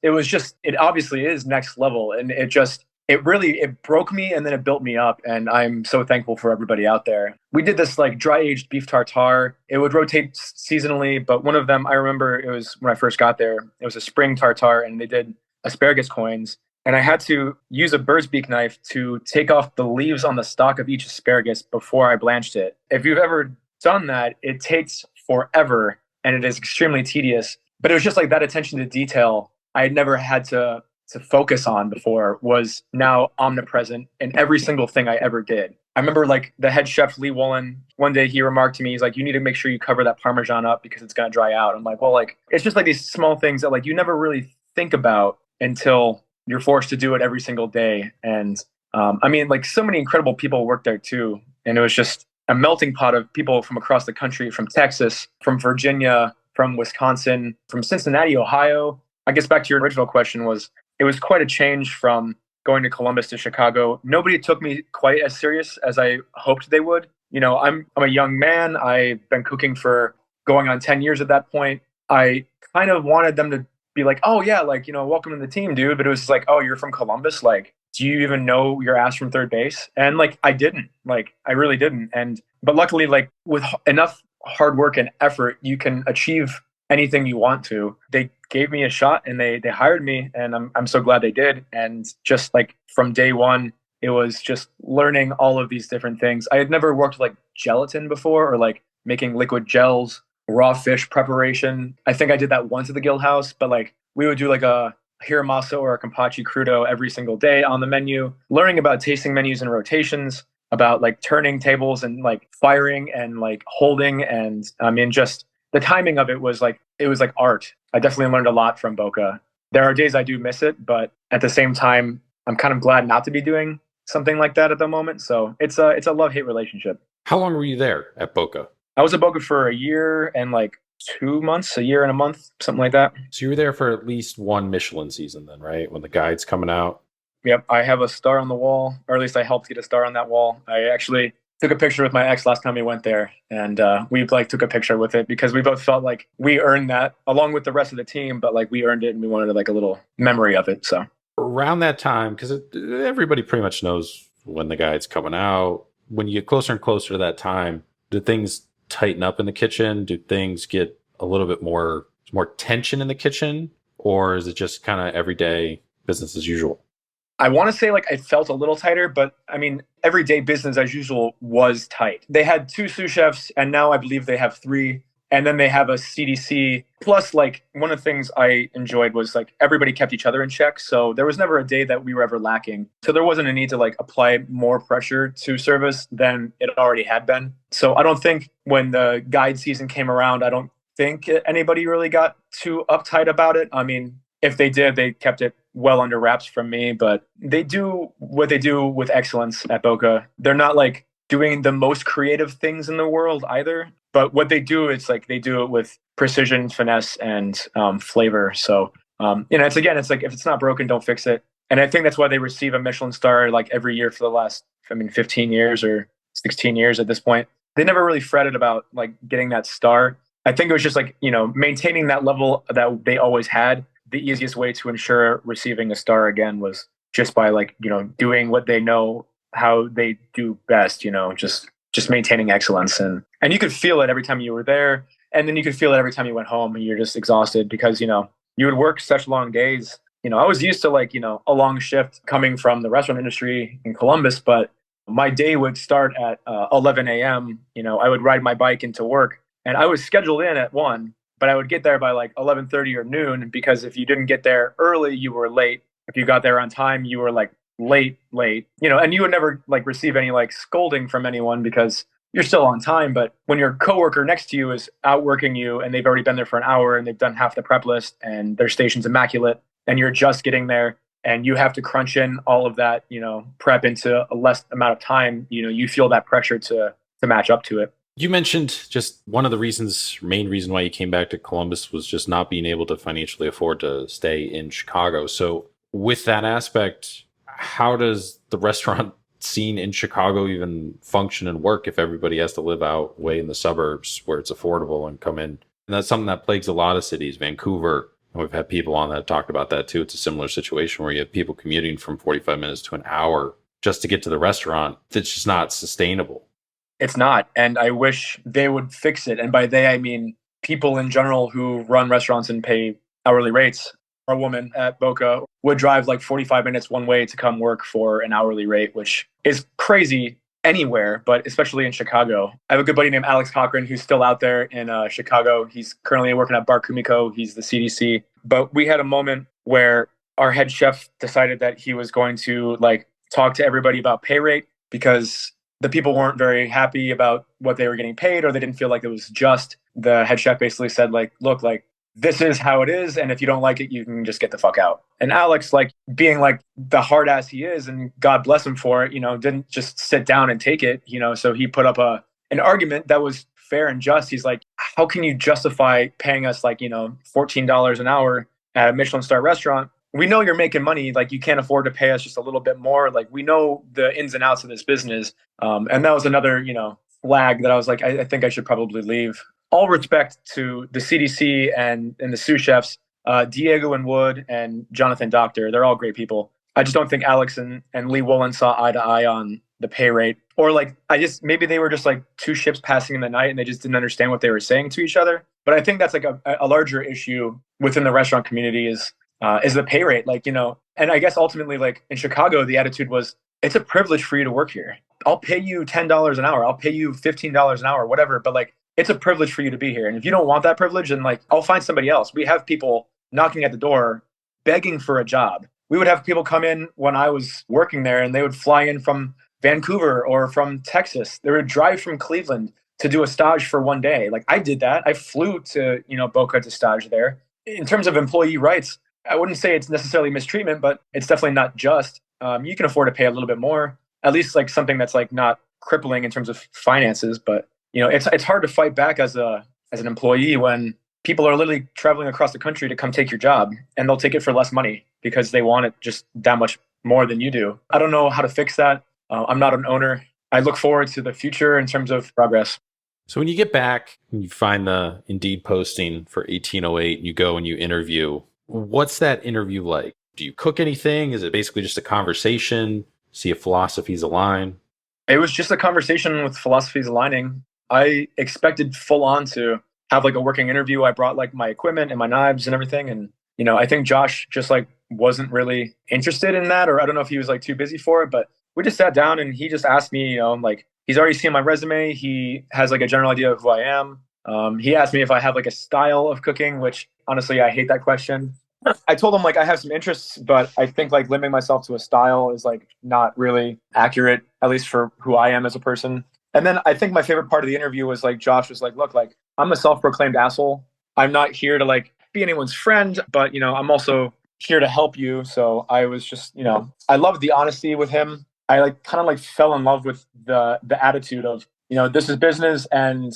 it obviously is next level. And it broke me and then it built me up. And I'm so thankful for everybody out there. We did this like dry aged beef tartare. It would rotate seasonally, but one of them, I remember it was when I first got there, it was a spring tartare and they did asparagus coins. And I had to use a bird's beak knife to take off the leaves on the stalk of each asparagus before I blanched it. If you've ever done that, it takes forever and it is extremely tedious. But it was just like that attention to detail I had never had to focus on before was now omnipresent in every single thing I ever did. I remember like the head chef, Lee Woolen, one day he remarked to me, he's like, you need to make sure you cover that Parmesan up because it's going to dry out. I'm like, well, like, it's just like these small things that like you never really think about until you're forced to do it every single day. And I mean, like so many incredible people work there too. And it was just a melting pot of people from across the country, from Texas, from Virginia, from Wisconsin, from Cincinnati, Ohio. I guess back to your original question it was quite a change from going to Columbus to Chicago. Nobody took me quite as serious as I hoped they would. I'm a young man. I've been cooking for going on 10 years at that point. I kind of wanted them to be like, oh yeah, like, welcome to the team, dude. But it was like, oh, you're from Columbus? Like, do you even know your ass from third base? And like, I didn't. Like, I really didn't. But luckily, like with enough hard work and effort, you can achieve anything you want to. They gave me a shot and they hired me, and I'm so glad they did. And just like from day one, it was just learning all of these different things. I had never worked with like gelatin before, or like making liquid gels, raw fish preparation. I think I did that once at the Guild House, but like we would do like a hiramasu or a kampachi crudo every single day on the menu, learning about tasting menus and rotations, about like turning tables and like firing and like holding. And I mean, just the timing of it was like art. I definitely learned a lot from Boca. There are days I do miss it, but at the same time, I'm kind of glad not to be doing something like that at the moment. So it's a love-hate relationship. How long were you there at Boca? I was at Boca for a year and like 2 months, a year and a month, something like that. So you were there for at least one Michelin season then, right? When the guide's coming out. Yep, I have a star on the wall, or at least I helped get a star on that wall. I actually took a picture with my ex last time we went there, and we like took a picture with it because we both felt like we earned that along with the rest of the team, but like we earned it and we wanted like a little memory of it. So Around that time, because everybody pretty much knows when the guide's coming out, when you get closer and closer to that time, do things tighten up in the kitchen? Do things get a little bit more tension in the kitchen? Or is it just kind of everyday business as usual? I want to say like I felt a little tighter, but I mean, everyday business as usual was tight. They had two sous chefs, and now I believe they have three. And then they have a CDC. Plus, like one of the things I enjoyed was like everybody kept each other in check. So there was never a day that we were ever lacking. So there wasn't a need to like apply more pressure to service than it already had been. So I don't think when the guide season came around, I don't think anybody really got too uptight about it. I mean, if they did, they kept it well under wraps from me, but they do what they do with excellence at Boca. They're not like doing the most creative things in the world either, but what they do, it's like they do it with precision, finesse, and flavor. So, it's like if it's not broken, don't fix it. And I think that's why they receive a Michelin star like every year for the last, 15 years or 16 years at this point. They never really fretted about like getting that star. I think it was just like, maintaining that level that they always had. The easiest way to ensure receiving a star again was just by like, doing what they know how they do best, just maintaining excellence. And you could feel it every time you were there. And then you could feel it every time you went home and you're just exhausted because, you would work such long days. I was used to like, a long shift coming from the restaurant industry in Columbus, but my day would start at 11 a.m. I would ride my bike into work and I was scheduled in at 1, but I would get there by like 11:30 or noon because if you didn't get there early, you were late. If you got there on time, you were like late, and you would never like receive any like scolding from anyone because you're still on time. But when your coworker next to you is outworking you and they've already been there for an hour and they've done half the prep list and their station's immaculate and you're just getting there and you have to crunch in all of that, prep into a less amount of time, you feel that pressure to match up to it. You mentioned just one of the main reason why you came back to Columbus was just not being able to financially afford to stay in Chicago. So with that aspect, how does the restaurant scene in Chicago even function and work if everybody has to live out way in the suburbs where it's affordable and come in? And that's something that plagues a lot of cities, Vancouver. And we've had people on that talked about that too. It's a similar situation where you have people commuting from 45 minutes to an hour just to get to the restaurant. It's just not sustainable. It's not. And I wish they would fix it. And by they, I mean people in general who run restaurants and pay hourly rates. Our woman at Boca would drive like 45 minutes one way to come work for an hourly rate, which is crazy anywhere, but especially in Chicago. I have a good buddy named Alex Cochran who's still out there in Chicago. He's currently working at Bar Kumiko. He's the CDC. But we had a moment where our head chef decided that he was going to like talk to everybody about pay rate because the people weren't very happy about what they were getting paid or they didn't feel like it was just. The head chef basically said like, look, like this is how it is. And if you don't like it, you can just get the fuck out. And Alex, like being like the hard ass he is, and God bless him for it, didn't just sit down and take it, so he put up an argument that was fair and just. He's like, how can you justify paying us like, $14 an hour at a Michelin star restaurant? We know you're making money. Like you can't afford to pay us just a little bit more. Like we know the ins and outs of this business. And that was another, flag that I was like, I think I should probably leave. All respect to the CDC and the sous chefs, Diego and Wood and Jonathan Doctor. They're all great people. I just don't think Alex and Lee Woolen saw eye to eye on the pay rate. Or like, maybe they were just like two ships passing in the night and they just didn't understand what they were saying to each other. But I think that's like a larger issue within the restaurant community is the pay rate. Like, and I guess ultimately like in Chicago, the attitude was, it's a privilege for you to work here. I'll pay you $10 an hour. I'll pay you $15 an hour, whatever. But like, it's a privilege for you to be here. And if you don't want that privilege, then like, I'll find somebody else. We have people knocking at the door, begging for a job. We would have people come in when I was working there and they would fly in from Vancouver or from Texas. They would drive from Cleveland to do a stage for one day. Like I did that. I flew to, Boca to stage there. In terms of employee rights, I wouldn't say it's necessarily mistreatment, but it's definitely not just. you can afford to pay a little bit more, at least like something that's like not crippling in terms of finances. But it's hard to fight back as an employee when people are literally traveling across the country to come take your job, and they'll take it for less money because they want it just that much more than you do. I don't know how to fix that. I'm not an owner. I look forward to the future in terms of progress. So when you get back and you find the Indeed posting for 1808 and you go and you interview, what's that interview like? Do you cook anything? Is it basically just a conversation? See if philosophies align? It was just a conversation with philosophies aligning. I expected full on to have like a working interview. I brought like my equipment and my knives and everything. And, I think Josh just like wasn't really interested in that, or I don't know if he was like too busy for it, but we just sat down and he just asked me, like he's already seen my resume. He has like a general idea of who I am. He asked me if I have like a style of cooking, which honestly, I hate that question. I told him like I have some interests, but I think like limiting myself to a style is like not really accurate, at least for who I am as a person. And then I think my favorite part of the interview was like Josh was like, "Look, like I'm a self-proclaimed asshole. I'm not here to like be anyone's friend, but I'm also here to help you." So I was just, I loved the honesty with him. I like kind of like fell in love with the attitude of, this is business and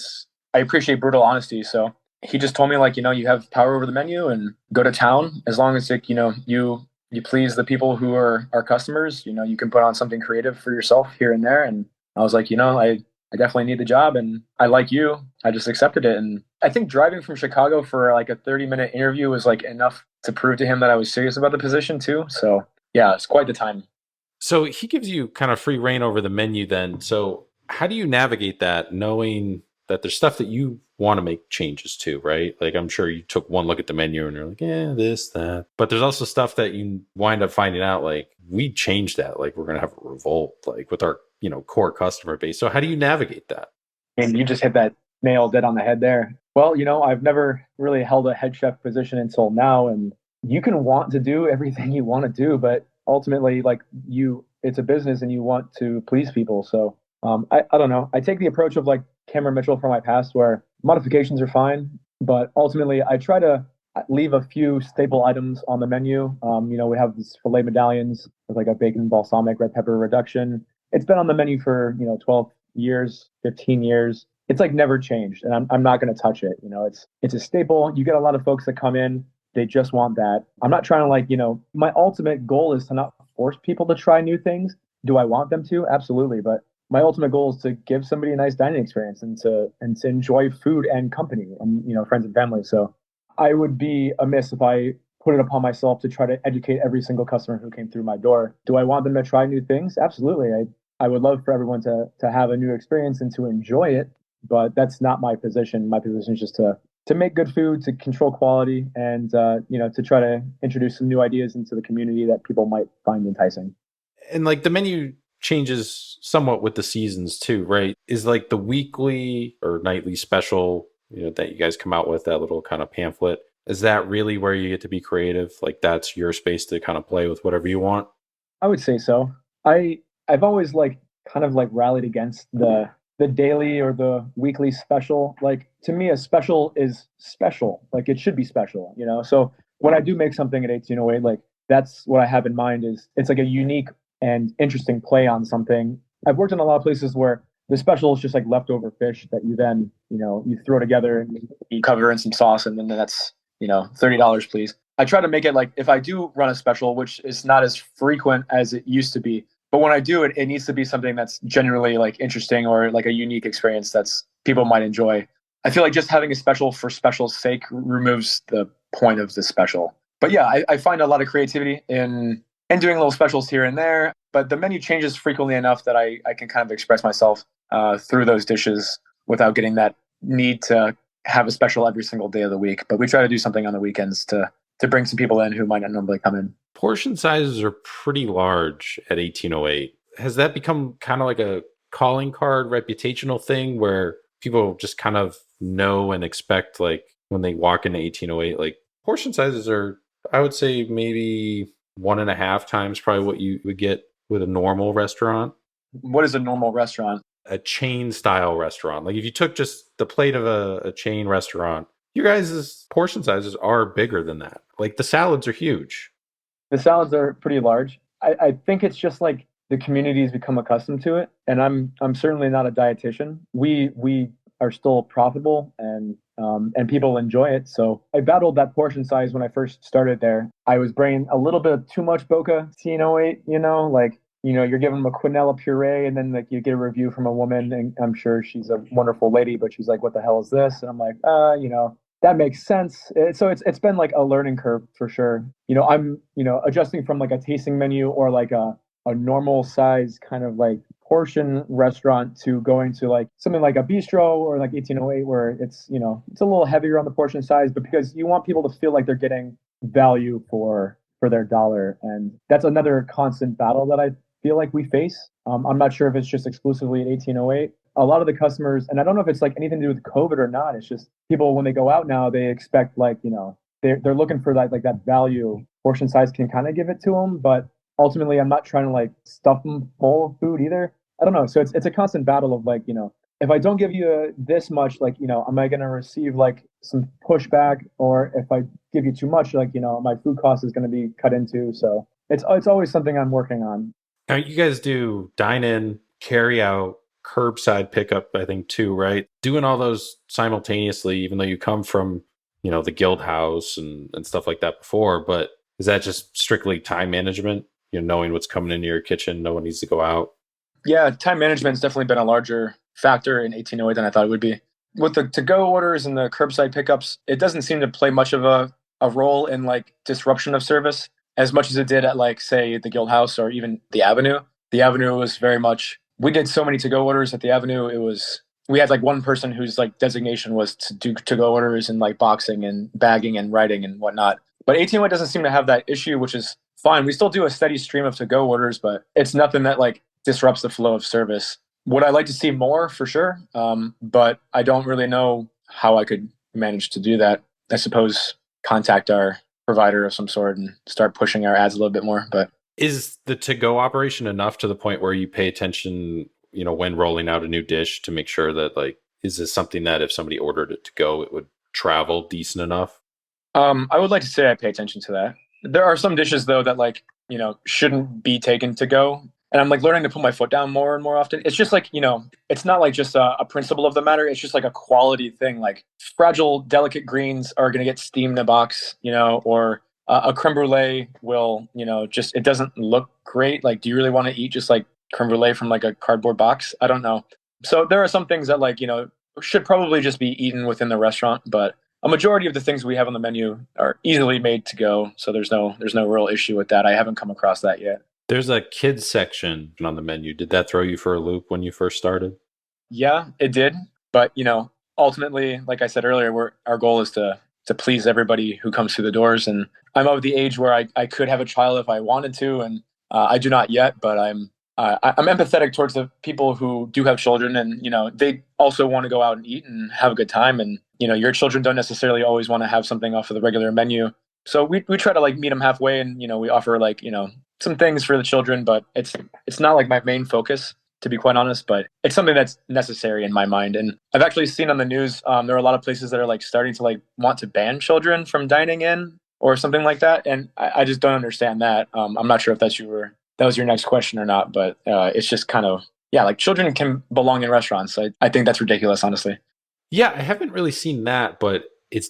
I appreciate brutal honesty. So he just told me like, you have power over the menu and go to town as long as like, you please the people who are our customers. You can put on something creative for yourself here and there. And I was like, I definitely need the job and I like you. I just accepted it. And I think driving from Chicago for like a 30-minute interview was like enough to prove to him that I was serious about the position too. So yeah, it's quite the time. So he gives you kind of free reign over the menu then. So how do you navigate that knowing that there's stuff that you want to make changes to, right? Like I'm sure you took one look at the menu and you're like, yeah, this, that. But there's also stuff that you wind up finding out like we changed that. Like we're gonna have a revolt like with our, core customer base. So how do you navigate that? And you just hit that nail dead on the head there. Well, I've never really held a head chef position until now, and you can want to do everything you want to do, but ultimately, like it's a business, and you want to please people. So, I don't know. I take the approach of like Cameron Mitchell from my past, where modifications are fine, but ultimately, I try to leave a few staple items on the menu. We have these filet medallions with like a bacon balsamic red pepper reduction. It's been on the menu for 12 years, 15 years. It's like never changed, and I'm not going to touch it. It's a staple. You get a lot of folks that come in, they just want that. I'm not trying to like, my ultimate goal is to not force people to try new things. Do I want them to? Absolutely, but my ultimate goal is to give somebody a nice dining experience and to enjoy food and company and friends and family. So I would be amiss if I put it upon myself to try to educate every single customer who came through my door. Do I want them to try new things? Absolutely. I would love for everyone to have a new experience and to enjoy it, but that's not my position. My position is just to make good food, to control quality, and to try to introduce some new ideas into the community that people might find enticing. And like the menu changes somewhat with the seasons too, right? Is like the weekly or nightly special, that you guys come out with, that little kind of pamphlet. Is that really where you get to be creative? Like that's your space to kind of play with whatever you want? I would say so. I've always like kind of like rallied against the daily or the weekly special. Like to me, a special is special. Like it should be special. So when I do make something at 1808, like that's what I have in mind is it's like a unique and interesting play on something. I've worked in a lot of places where the special is just like leftover fish that you then, you throw together and you cover in some sauce and then that's, $30, please. I try to make it like if I do run a special, which is not as frequent as it used to be, but when I do it, it needs to be something that's genuinely like interesting or like a unique experience that's people might enjoy. I feel like just having a special for special's sake removes the point of the special. But yeah, I find a lot of creativity in doing little specials here and there. But the menu changes frequently enough that I can kind of express myself through those dishes without getting that need to have a special every single day of the week. But we try to do something on the weekends to bring some people in who might not normally come in. Portion sizes are pretty large at 1808. Has that become kind of like a calling card reputational thing where people just kind of know and expect, like when they walk into 1808, like portion sizes are, I would say, maybe 1.5 times probably what you would get with a normal restaurant? What is a normal restaurant? A chain style restaurant. Like if you took just the plate of a chain restaurant, your guys' portion sizes are bigger than that. Like the salads are huge. The salads are pretty large. I think it's just like the community's become accustomed to it, and I'm certainly not a dietitian. We are still profitable, and people enjoy it. So I battled that portion size when I first started there. I was bringing a little bit of too much Boca T08, like you're giving them a quinella puree, and then like you get a review from a woman, and I'm sure she's a wonderful lady, but she's like, "What the hell is this?" And I'm like, that makes sense. So it's been like a learning curve for sure. I'm adjusting from like a tasting menu or like a normal size kind of like portion restaurant to going to like something like a bistro or like 1808 where it's a little heavier on the portion size, but because you want people to feel like they're getting value for their dollar. And that's another constant battle that I feel like we face. I'm not sure if it's just exclusively at 1808. A lot of the customers, and I don't know if it's like anything to do with COVID or not. It's just people when they go out now, they expect like they're looking for like that value. Portion size can kind of give it to them, but ultimately, I'm not trying to like stuff them full of food either. I don't know. So it's a constant battle of like if I don't give you this much, like am I going to receive like some pushback, or if I give you too much, like my food cost is going to be cut into. So it's always something I'm working on. Now, you guys do dine in, carry out, curbside pickup, I think, too, right? Doing all those simultaneously, even though you come from, the guild house and stuff like that before. But is that just strictly time management? Knowing what's coming into your kitchen, no one needs to go out. Yeah, time management's definitely been a larger factor in 1808 than I thought it would be. With the to-go orders and the curbside pickups, it doesn't seem to play much of a role in like disruption of service as much as it did at like say the Guild House or even the Avenue. The Avenue was very much we did so many to-go orders at the Avenue. We had like one person whose like designation was to do to-go orders and like boxing and bagging and writing and whatnot. But 1808 doesn't seem to have that issue, which is fine. We still do a steady stream of to-go orders, but it's nothing that like disrupts the flow of service. Would I like to see more for sure? But I don't really know how I could manage to do that. I suppose contact our provider of some sort and start pushing our ads a little bit more. But is the to-go operation enough to the point where you pay attention, when rolling out a new dish to make sure that like, is this something that if somebody ordered it to go, it would travel decent enough? I would like to say I pay attention to that. There are some dishes though that like, shouldn't be taken to go. And I'm like learning to put my foot down more and more often. It's just like, it's not like just a principle of the matter. It's just like a quality thing. Like fragile, delicate greens are going to get steamed in a box, or a creme brulee will, just, it doesn't look great. Like, do you really want to eat just like creme brulee from like a cardboard box? I don't know. So there are some things that like, should probably just be eaten within the restaurant, but a majority of the things we have on the menu are easily made to go. So there's no real issue with that. I haven't come across that yet. There's a kids section on the menu. Did that throw you for a loop when you first started? Yeah, it did. But, ultimately, like I said earlier, our goal is to please everybody who comes through the doors. And I'm of the age where I could have a child if I wanted to. And I do not yet, but I'm empathetic towards the people who do have children, and they also want to go out and eat and have a good time. And your children don't necessarily always want to have something off of the regular menu. So we try to like meet them halfway, and we offer like some things for the children, but it's not like my main focus, to be quite honest. But it's something that's necessary in my mind. And I've actually seen on the news there are a lot of places that are like starting to like want to ban children from dining in or something like that, and I just don't understand that. I'm not sure if that was your next question or not, but it's just kind of, yeah, like children can belong in restaurants. I think that's ridiculous, honestly. Yeah, I haven't really seen that, but it's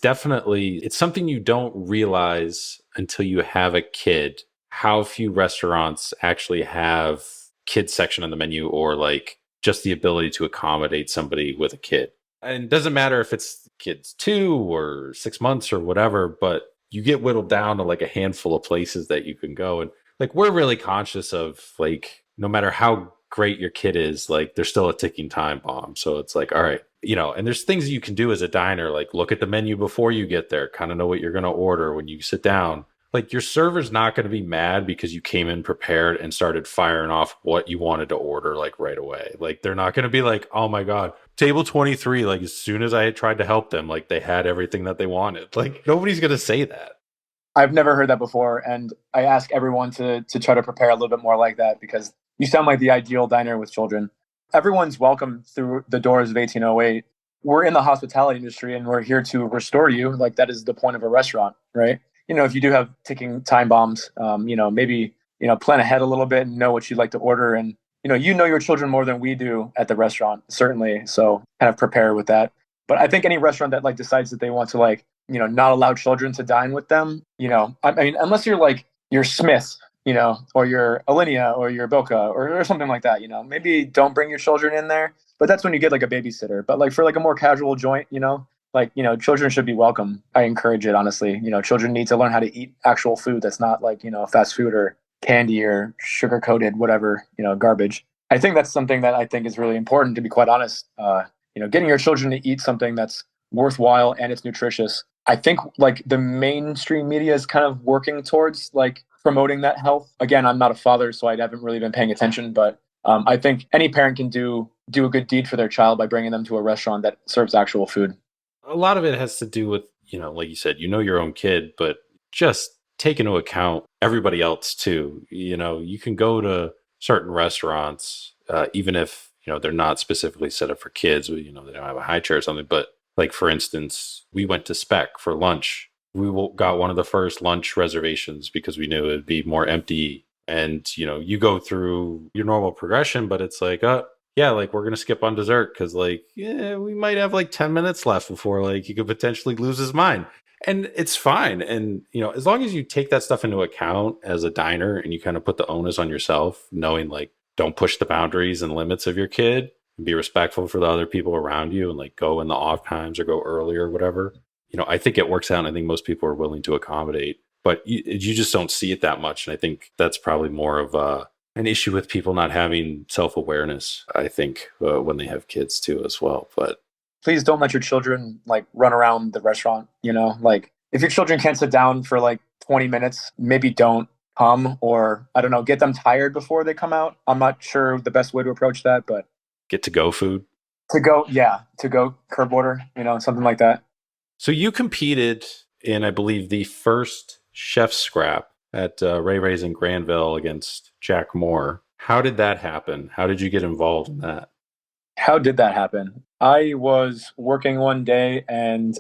something you don't realize until you have a kid, how few restaurants actually have kids section on the menu, or like just the ability to accommodate somebody with a kid. And it doesn't matter if it's kids 2 or 6 months or whatever, but you get whittled down to like a handful of places that you can go. And like, we're really conscious of like, no matter how great your kid is, like there's still a ticking time bomb. So it's like, all right, and there's things you can do as a diner, like look at the menu before you get there, kind of know what you're going to order when you sit down. Like, your server's not going to be mad because you came in prepared and started firing off what you wanted to order like right away. Like, they're not going to be like, oh my God, table 23, like as soon as I tried to help them, like they had everything that they wanted. Like, nobody's going to say that. I've never heard that before, and I ask everyone to try to prepare a little bit more like that, because you sound like the ideal diner with children. Everyone's welcome through the doors of 1808. We're in the hospitality industry, and we're here to restore you. Like, that is the point of a restaurant, right? If you do have ticking time bombs, maybe plan ahead a little bit and know what you'd like to order. And, you know your children more than we do at the restaurant, certainly. So kind of prepare with that. But I think any restaurant that like decides that they want to like, not allow children to dine with them, I mean, unless you're like, you're Smith, or you're Alinea or you're Boca or something like that, maybe don't bring your children in there. But that's when you get like a babysitter. But like for like a more casual joint, like, children should be welcome. I encourage it, honestly. Children need to learn how to eat actual food that's not like, fast food or candy or sugar coated, whatever, garbage. I think that's something that I think is really important, to be quite honest. Getting your children to eat something that's worthwhile and it's nutritious. I think like the mainstream media is kind of working towards like promoting that health. Again, I'm not a father, so I haven't really been paying attention, but I think any parent can do a good deed for their child by bringing them to a restaurant that serves actual food. A lot of it has to do with, like you said, your own kid, but just take into account everybody else too. You can go to certain restaurants, even if, they're not specifically set up for kids, they don't have a high chair or something. But like, for instance, we went to Spec for lunch. Got one of the first lunch reservations because we knew it'd be more empty. And, you go through your normal progression, but it's like, yeah, like we're going to skip on dessert because like, yeah, we might have like 10 minutes left before like he could potentially lose his mind. And it's fine. And, as long as you take that stuff into account as a diner and you kind of put the onus on yourself, knowing like, don't push the boundaries and limits of your kid and be respectful for the other people around you and like go in the off times or go early or whatever. I think it works out. And I think most people are willing to accommodate, but you just don't see it that much. And I think that's probably more of an issue with people not having self-awareness, I think, when they have kids too as well. But please don't let your children like run around the restaurant, like if your children can't sit down for like 20 minutes, maybe don't come, or I don't know, get them tired before they come out. I'm not sure the best way to approach that, but get to go food. To go curb order, something like that. So you competed in, I believe, the first chef scrap at Ray Ray's in Granville against Jack Moore. How did that happen? How did you get involved in that? How did that happen? I was working one day and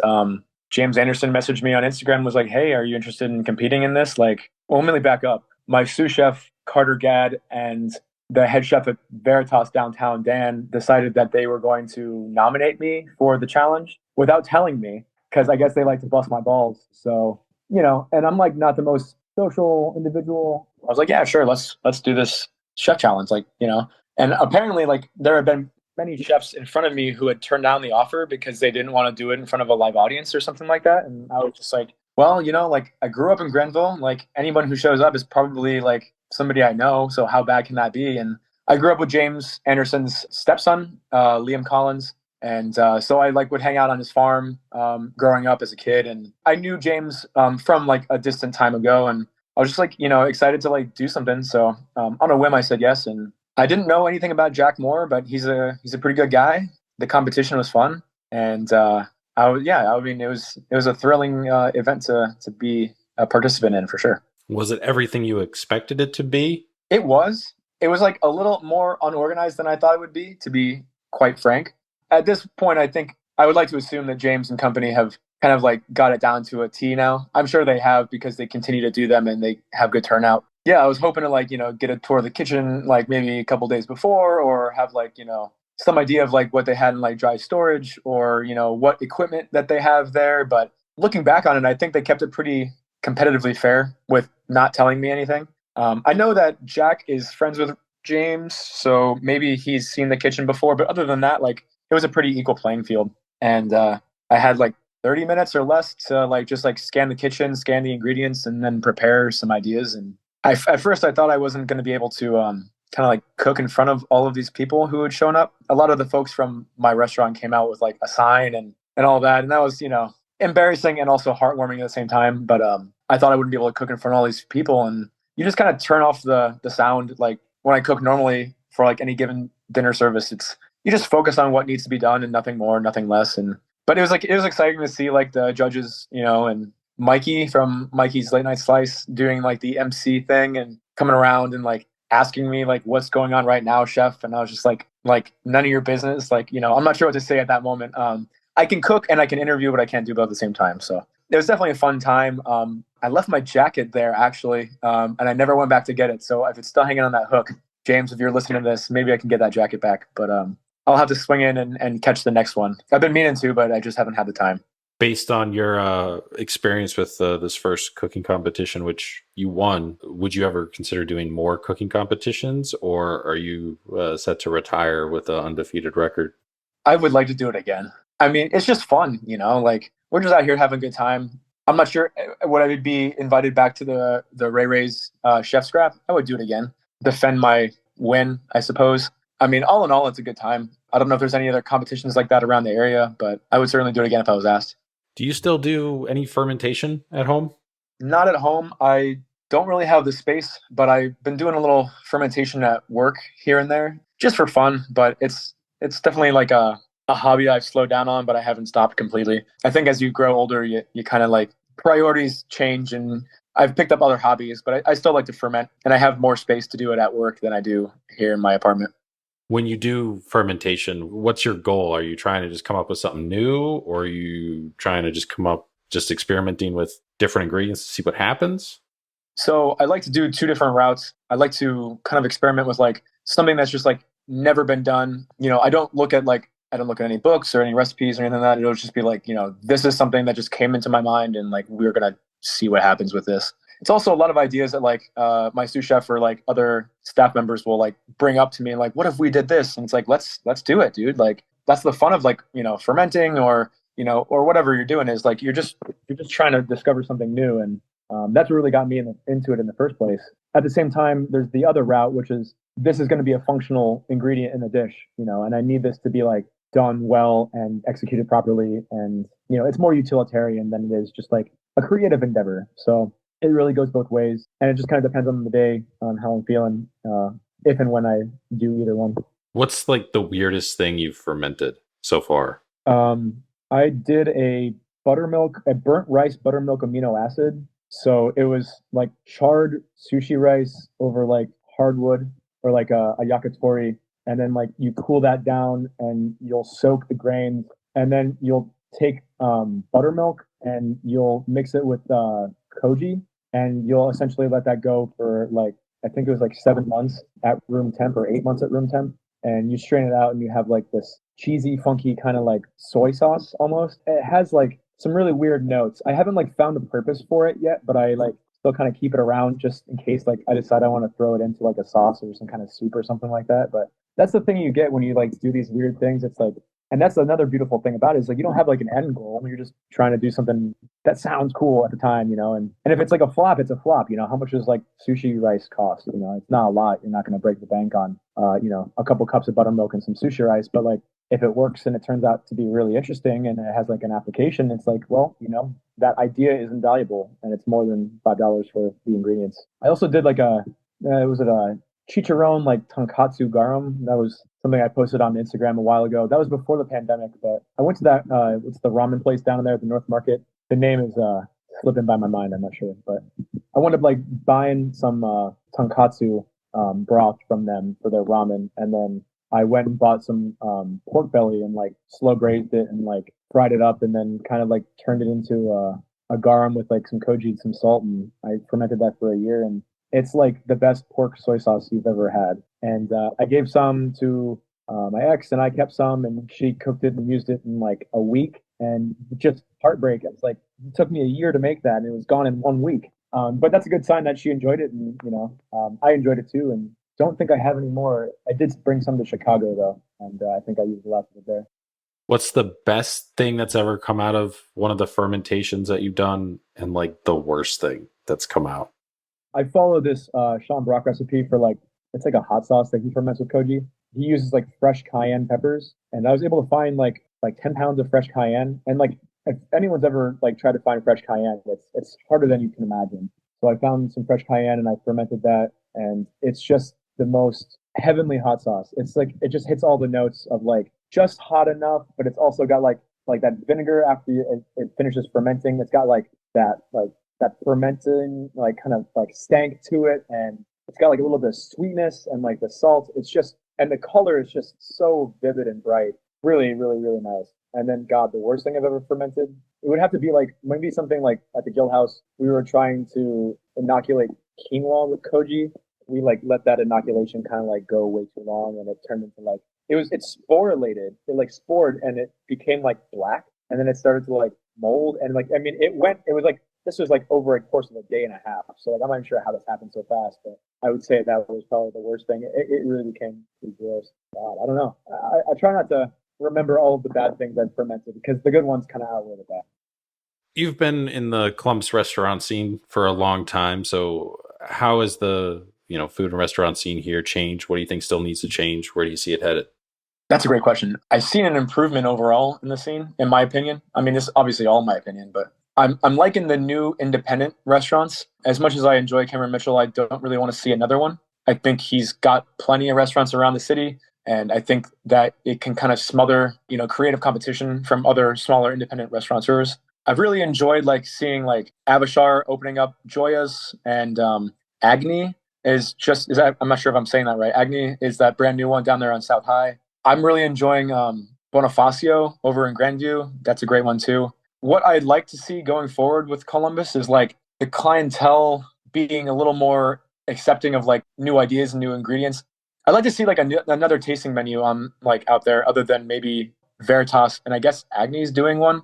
James Anderson messaged me on Instagram, was like, hey, are you interested in competing in this? Like, well, let me back up. My sous chef, Carter Gadd, and the head chef at Veritas downtown, Dan, decided that they were going to nominate me for the challenge without telling me, because I guess they like to bust my balls. So, and I'm like not the most social individual. I was like, yeah, sure, let's do this chef challenge, and apparently like there have been many chefs in front of me who had turned down the offer because they didn't want to do it in front of a live audience or something like that. And I was just like, well, like I grew up in Grenville, like anyone who shows up is probably like somebody I know. So how bad can that be? And I grew up with James Anderson's stepson, Liam Collins. And so I like would hang out on his farm growing up as a kid. And I knew James from like a distant time ago. And I was just like, excited to like do something. So on a whim, I said yes. And I didn't know anything about Jack Moore, but he's a pretty good guy. The competition was fun. And I mean, it was a thrilling event to be a participant in for sure. Was it everything you expected it to be? It was. It was like a little more unorganized than I thought it would be, to be quite frank. At this point, I think I would like to assume that James and company have kind of like got it down to a T now. I'm sure they have because they continue to do them and they have good turnout. Yeah, I was hoping to like, get a tour of the kitchen like maybe a couple days before, or have like, some idea of like what they had in like dry storage, or, what equipment that they have there. But looking back on it, I think they kept it pretty competitively fair with not telling me anything. I know that Jack is friends with James, so maybe he's seen the kitchen before. But other than that, like it was a pretty equal playing field. And I had like 30 minutes or less to like just like scan the kitchen, scan the ingredients, and then prepare some ideas. And at first I thought I wasn't going to be able to kind of like cook in front of all of these people who had shown up. A lot of the folks from my restaurant came out with like a sign and all that. And that was, embarrassing and also heartwarming at the same time. But I thought I wouldn't be able to cook in front of all these people. And you just kind of turn off the sound. Like when I cook normally for like any given dinner service, you just focus on what needs to be done and nothing more, nothing less. But it was exciting to see like the judges, and Mikey from Mikey's Late Night Slice doing like the MC thing and coming around and like asking me like, what's going on right now, chef? And I was just like none of your business. Like, I'm not sure what to say at that moment. I can cook and I can interview, but I can't do both at the same time. So It was definitely a fun time. I left my jacket there actually, and I never went back to get it. So if it's still hanging on that hook, James, if you're listening to this, maybe I can get that jacket back. But I'll have to swing in and catch the next one. I've been meaning to, but I just haven't had the time. Based on your experience with this first cooking competition, which you won, would you ever consider doing more cooking competitions, or are you set to retire with an undefeated record? I would like to do it again. I mean, it's just fun, like we're just out here having a good time. I'm not sure would I be invited back to the Ray Ray's chef scrap. I would do it again, defend my win, I suppose. I mean, all in all, it's a good time. I don't know if there's any other competitions like that around the area, but I would certainly do it again if I was asked. Do you still do any fermentation at home? Not at home. I don't really have the space, but I've been doing a little fermentation at work here and there just for fun. But it's definitely like a hobby I've slowed down on, but I haven't stopped completely. I think as you grow older, you kind of like priorities change, and I've picked up other hobbies, but I still like to ferment, and I have more space to do it at work than I do here in my apartment. When you do fermentation, what's your goal? Are you trying to just come up with something new, or are you trying to just come up just experimenting with different ingredients to see what happens? So I like to do two different routes. I like to kind of experiment with like something that's just like never been done. I don't look at any books or any recipes or anything like that. It'll just be like, this is something that just came into my mind and like we're gonna see what happens with this. It's also a lot of ideas that like my sous chef or like other staff members will like bring up to me and like, what if we did this? And it's like, let's do it, dude. Like that's the fun of like, fermenting or whatever you're doing is like you're just trying to discover something new. And that's what really got me into it in the first place. At the same time, there's the other route, which is this is going to be a functional ingredient in the dish, and I need this to be like done well and executed properly. And, it's more utilitarian than it is just like a creative endeavor. So it really goes both ways. And it just kind of depends on the day, on how I'm feeling, if and when I do either one. What's like the weirdest thing you've fermented so far? I did a burnt rice buttermilk amino acid. So it was like charred sushi rice over like hardwood or like a yakitori, and then like you cool that down and you'll soak the grains, and then you'll take buttermilk and you'll mix it with koji, and you'll essentially let that go for like I think it was like 7 months at room temp or 8 months at room temp, and you strain it out and you have like this cheesy, funky kind of like soy sauce almost. It has like some really weird notes. I haven't like found a purpose for it yet, but I like still kind of keep it around just in case like I decide I want to throw it into like a sauce or some kind of soup or something like that. But that's the thing you get when you like do these weird things. It's like, and that's another beautiful thing about it is like you don't have like an end goal. You're just trying to do something that sounds cool at the time, and if it's like a flop, it's a flop. How much does like sushi rice cost? It's not a lot. You're not going to break the bank on a couple cups of buttermilk and some sushi rice, but like if it works and it turns out to be really interesting and it has like an application, it's like, well, that idea is invaluable and it's more than $5 for the ingredients. I also did like was it a chicharron like tonkatsu garum? That was something I posted on Instagram a while ago. That was before the pandemic, but I went to that, it's the ramen place down there at the North Market. The name is slipping by my mind. I'm not sure, but I wound up like buying some tonkatsu broth from them for their ramen, and then I went and bought some pork belly and like slow braised it and like fried it up, and then kind of like turned it into a garum with like some koji and some salt, and I fermented that for a year, and it's like the best pork soy sauce you've ever had. And I gave some to my ex, and I kept some, and she cooked it and used it in like a week, and just heartbreak. It's like it took me a year to make that, and it was gone in 1 week. But that's a good sign that she enjoyed it, and I enjoyed it too. And don't think I have any more. I did bring some to Chicago though, and I think I used a lot of it there. What's the best thing that's ever come out of one of the fermentations that you've done, and like the worst thing that's come out? I follow this Sean Brock recipe for like it's like a hot sauce that he ferments with koji. He uses like fresh cayenne peppers, and I was able to find like 10 pounds of fresh cayenne. And like if anyone's ever like tried to find fresh cayenne, it's harder than you can imagine. So I found some fresh cayenne and I fermented that, and it's just the most heavenly hot sauce. It's like it just hits all the notes of like just hot enough, but it's also got like that vinegar after it finishes fermenting. It's got that fermenting like kind of like stank to it, and it's got like a little bit of sweetness and like the salt. It's just and the color is just so vivid and bright. Really, really, really nice. And then God, the worst thing I've ever fermented. It would have to be like maybe something like at the Guild House, we were trying to inoculate quinoa with koji. We like let that inoculation kind of like go way too long, and it turned into like it's sporulated. It like spored and it became like black, and then it started to like mold and like I mean it was like this was like over a course of a day and a half. So like I'm not even sure how this happened so fast, but I would say that was probably the worst thing. It really became pretty gross. God, I don't know. I try not to remember all of the bad things I've fermented because the good ones kind of outweigh the bad. You've been in the Columbus restaurant scene for a long time. So how is the, food and restaurant scene here changed? What do you think still needs to change? Where do you see it headed? That's a great question. I've seen an improvement overall in the scene, in my opinion. I mean, this is obviously all my opinion, but I'm liking the new independent restaurants. As much as I enjoy Cameron Mitchell, I don't really want to see another one. I think he's got plenty of restaurants around the city, and I think that it can kind of smother, creative competition from other smaller independent restaurateurs. I've really enjoyed like seeing like Avishar opening up Joya's and Agni is that I'm not sure if I'm saying that right. Agni is that brand new one down there on South High. I'm really enjoying Bonifacio over in Grandview. That's a great one too. What I'd like to see going forward with Columbus is like the clientele being a little more accepting of like new ideas and new ingredients. I'd like to see like another tasting menu on like out there other than maybe Veritas and I guess Agni's doing one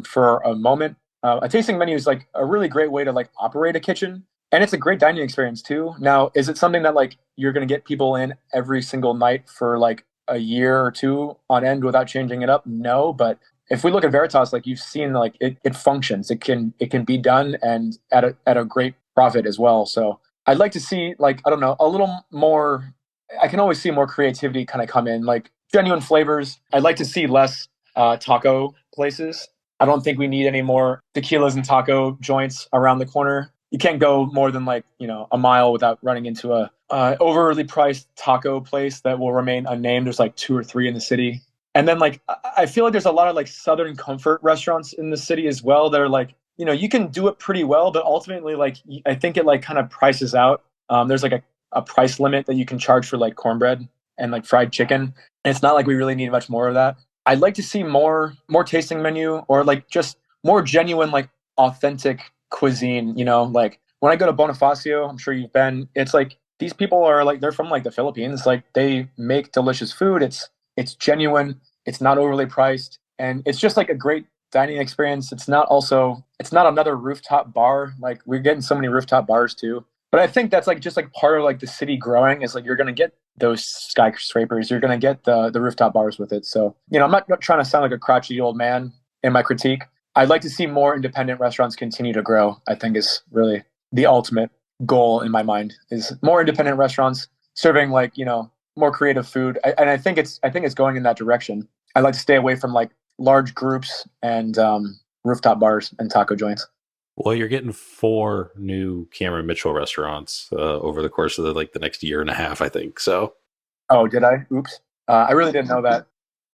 for a moment. A tasting menu is like a really great way to like operate a kitchen, and it's a great dining experience too. Now, is it something that like you're going to get people in every single night for like a year or two on end without changing it up? No, but if we look at Veritas, like you've seen, like it functions. It can be done and at a great profit as well. So I'd like to see like I don't know a little more. I can always see more creativity kind of come in, like genuine flavors. I'd like to see less taco places. I don't think we need any more tequilas and taco joints around the corner. You can't go more than like a mile without running into a overly priced taco place that will remain unnamed. There's like two or three in the city, and then like I feel like there's a lot of like Southern comfort restaurants in the city as well that are like you can do it pretty well, but ultimately like I think it like kind of prices out. There's like a price limit that you can charge for like cornbread and like fried chicken, and it's not like we really need much more of that. I'd like to see more tasting menu or like just more genuine like authentic cuisine. Like when I go to Bonifacio, I'm sure you've been. It's like these people are like they're from like the Philippines. Like they make delicious food. It's genuine. It's not overly priced, and it's just like a great dining experience. It's not another rooftop bar. Like we're getting so many rooftop bars too. But I think that's like just like part of like the city growing is like you're gonna get those skyscrapers, you're gonna get the rooftop bars with it. So I'm not trying to sound like a crotchety old man in my critique. I'd like to see more independent restaurants continue to grow. I think is really the ultimate goal in my mind is more independent restaurants serving like more creative food. And I think it's going in that direction. I'd like to stay away from like large groups and rooftop bars and taco joints. Well, you're getting 4 new Cameron Mitchell restaurants over the course of the next year and a half, I think. So, oh, did I? Oops, I really didn't know that.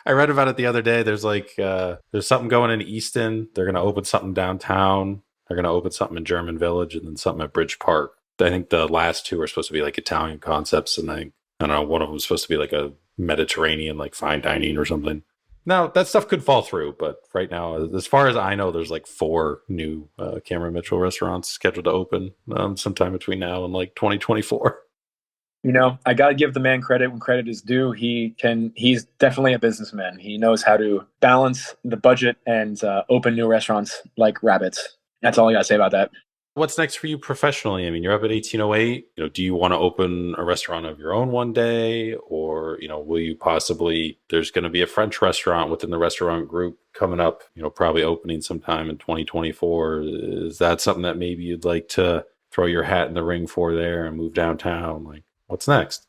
I read about it the other day. There's there's something going in Easton. They're going to open something downtown. They're going to open something in German Village, and then something at Bridge Park. I think the last 2 are supposed to be like Italian concepts, and I don't know, one of them is supposed to be like a Mediterranean, like fine dining or something. Now, that stuff could fall through, but right now, as far as I know, there's like 4 new Cameron Mitchell restaurants scheduled to open sometime between now and like 2024. I got to give the man credit when credit is due. He's definitely a businessman. He knows how to balance the budget and open new restaurants like rabbits. That's all I got to say about that. What's next for you professionally? I mean, you're up at 1808. Do you want to open a restaurant of your own one day? Or, will you possibly, there's going to be a French restaurant within the restaurant group coming up, probably opening sometime in 2024. Is that something that maybe you'd like to throw your hat in the ring for there and move downtown? Like, what's next?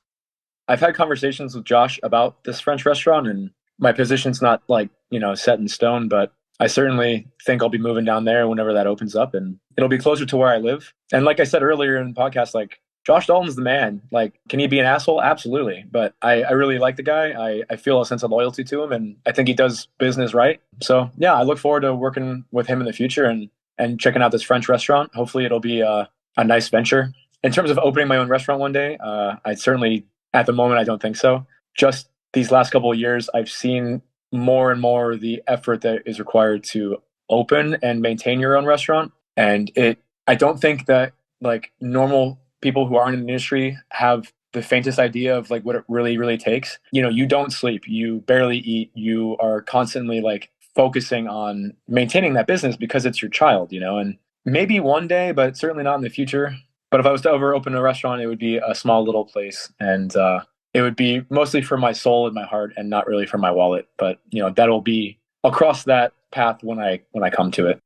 I've had conversations with Josh about this French restaurant, and my position's not like, set in stone, but I certainly think I'll be moving down there whenever that opens up, and it'll be closer to where I live. And like I said earlier in the podcast, like Josh Dalton's the man. Like, can he be an asshole? Absolutely. But I really like the guy. I feel a sense of loyalty to him, and I think he does business right. So yeah, I look forward to working with him in the future and checking out this French restaurant. Hopefully it'll be a nice venture. In terms of opening my own restaurant one day, I certainly, at the moment, I don't think so. Just these last couple of years, I've seen more and more the effort that is required to open and maintain your own restaurant. And I don't think that like normal people who aren't in the industry have the faintest idea of like what it really, really takes. You know, you don't sleep, you barely eat, you are constantly like focusing on maintaining that business because it's your child, you know, and maybe one day, but certainly not in the future. But if I was to ever open a restaurant, it would be a small little place, and it would be mostly for my soul and my heart, and not really for my wallet. But you know, that'll be across that path when I come to it.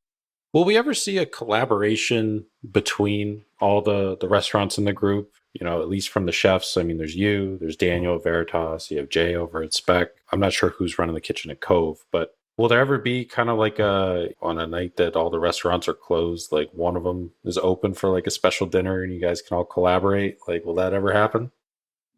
Will we ever see a collaboration between all the restaurants in the group? You know, at least from the chefs. I mean, there's you, there's Daniel at Veritas, you have Jay over at Spec. I'm not sure who's running the kitchen at Cove, but will there ever be kind of like on a night that all the restaurants are closed, like one of them is open for like a special dinner and you guys can all collaborate? Like, will that ever happen?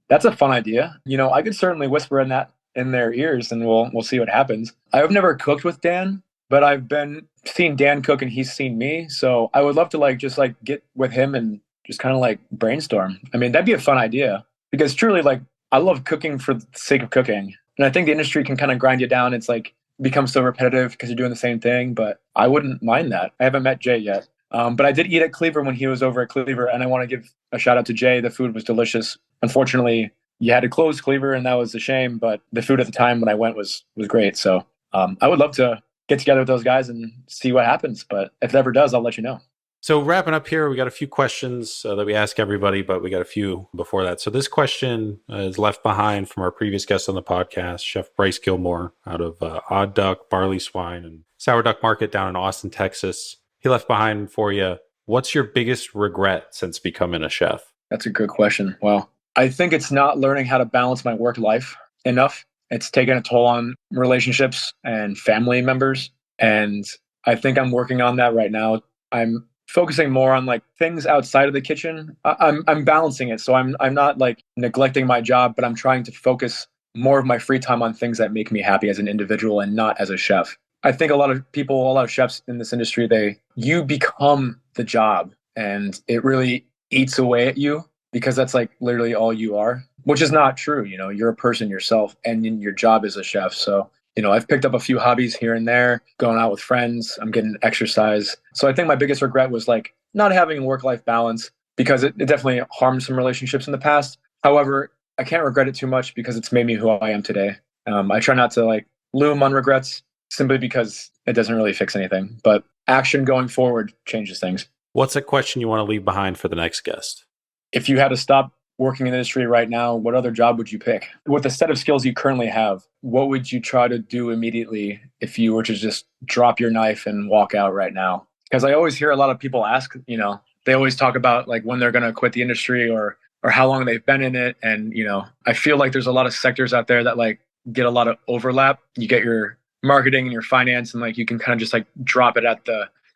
That's a fun idea. You know, I could certainly whisper in their ears, and we'll see what happens. I've never cooked with Dan, but I've been seen Dan cook and he's seen me. So I would love to like just like get with him and just kind of like brainstorm. I mean, that'd be a fun idea because truly like I love cooking for the sake of cooking. And I think the industry can kind of grind you down. It's like becomes so repetitive because you're doing the same thing, but I wouldn't mind that. I haven't met Jay yet. But I did eat at Cleaver when he was over at Cleaver, and I want to give a shout out to Jay. The food was delicious. Unfortunately, you had to close Cleaver, and that was a shame. But the food at the time when I went was great. So I would love to get together with those guys and see what happens. But if it ever does, I'll let you know. So wrapping up here, we got a few questions that we ask everybody, but we got a few before that. So this question is left behind from our previous guest on the podcast, Chef Bryce Gilmore, out of Odd Duck, Barley Swine, and Sour Duck Market down in Austin, Texas. He left behind for you, what's your biggest regret since becoming a chef? That's a good question. Well, I think it's not learning how to balance my work life enough. It's taken a toll on relationships and family members. And I think I'm working on that right now. I'm focusing more on like things outside of the kitchen. I'm balancing it. So I'm not like neglecting my job, but I'm trying to focus more of my free time on things that make me happy as an individual and not as a chef. I think a lot of chefs in this industry, you become the job, and it really eats away at you because that's like literally all you are, which is not true. You know, you're a person yourself and your job is a chef. So, you know, I've picked up a few hobbies here and there, going out with friends, I'm getting exercise. So I think my biggest regret was like not having a work-life balance because it definitely harmed some relationships in the past. However, I can't regret it too much because it's made me who I am today. I try not to like loom on regrets simply because it doesn't really fix anything, but action going forward changes things. What's a question you want to leave behind for the next guest? If you had to stop working in the industry right now, what other job would you pick? With the set of skills you currently have, what would you try to do immediately if you were to just drop your knife and walk out right now? Because I always hear a lot of people ask, you know, they always talk about like when they're going to quit the industry or how long they've been in it. And, you know, I feel like there's a lot of sectors out there that like get a lot of overlap. You get your marketing and your finance, and like you can kind of just like drop it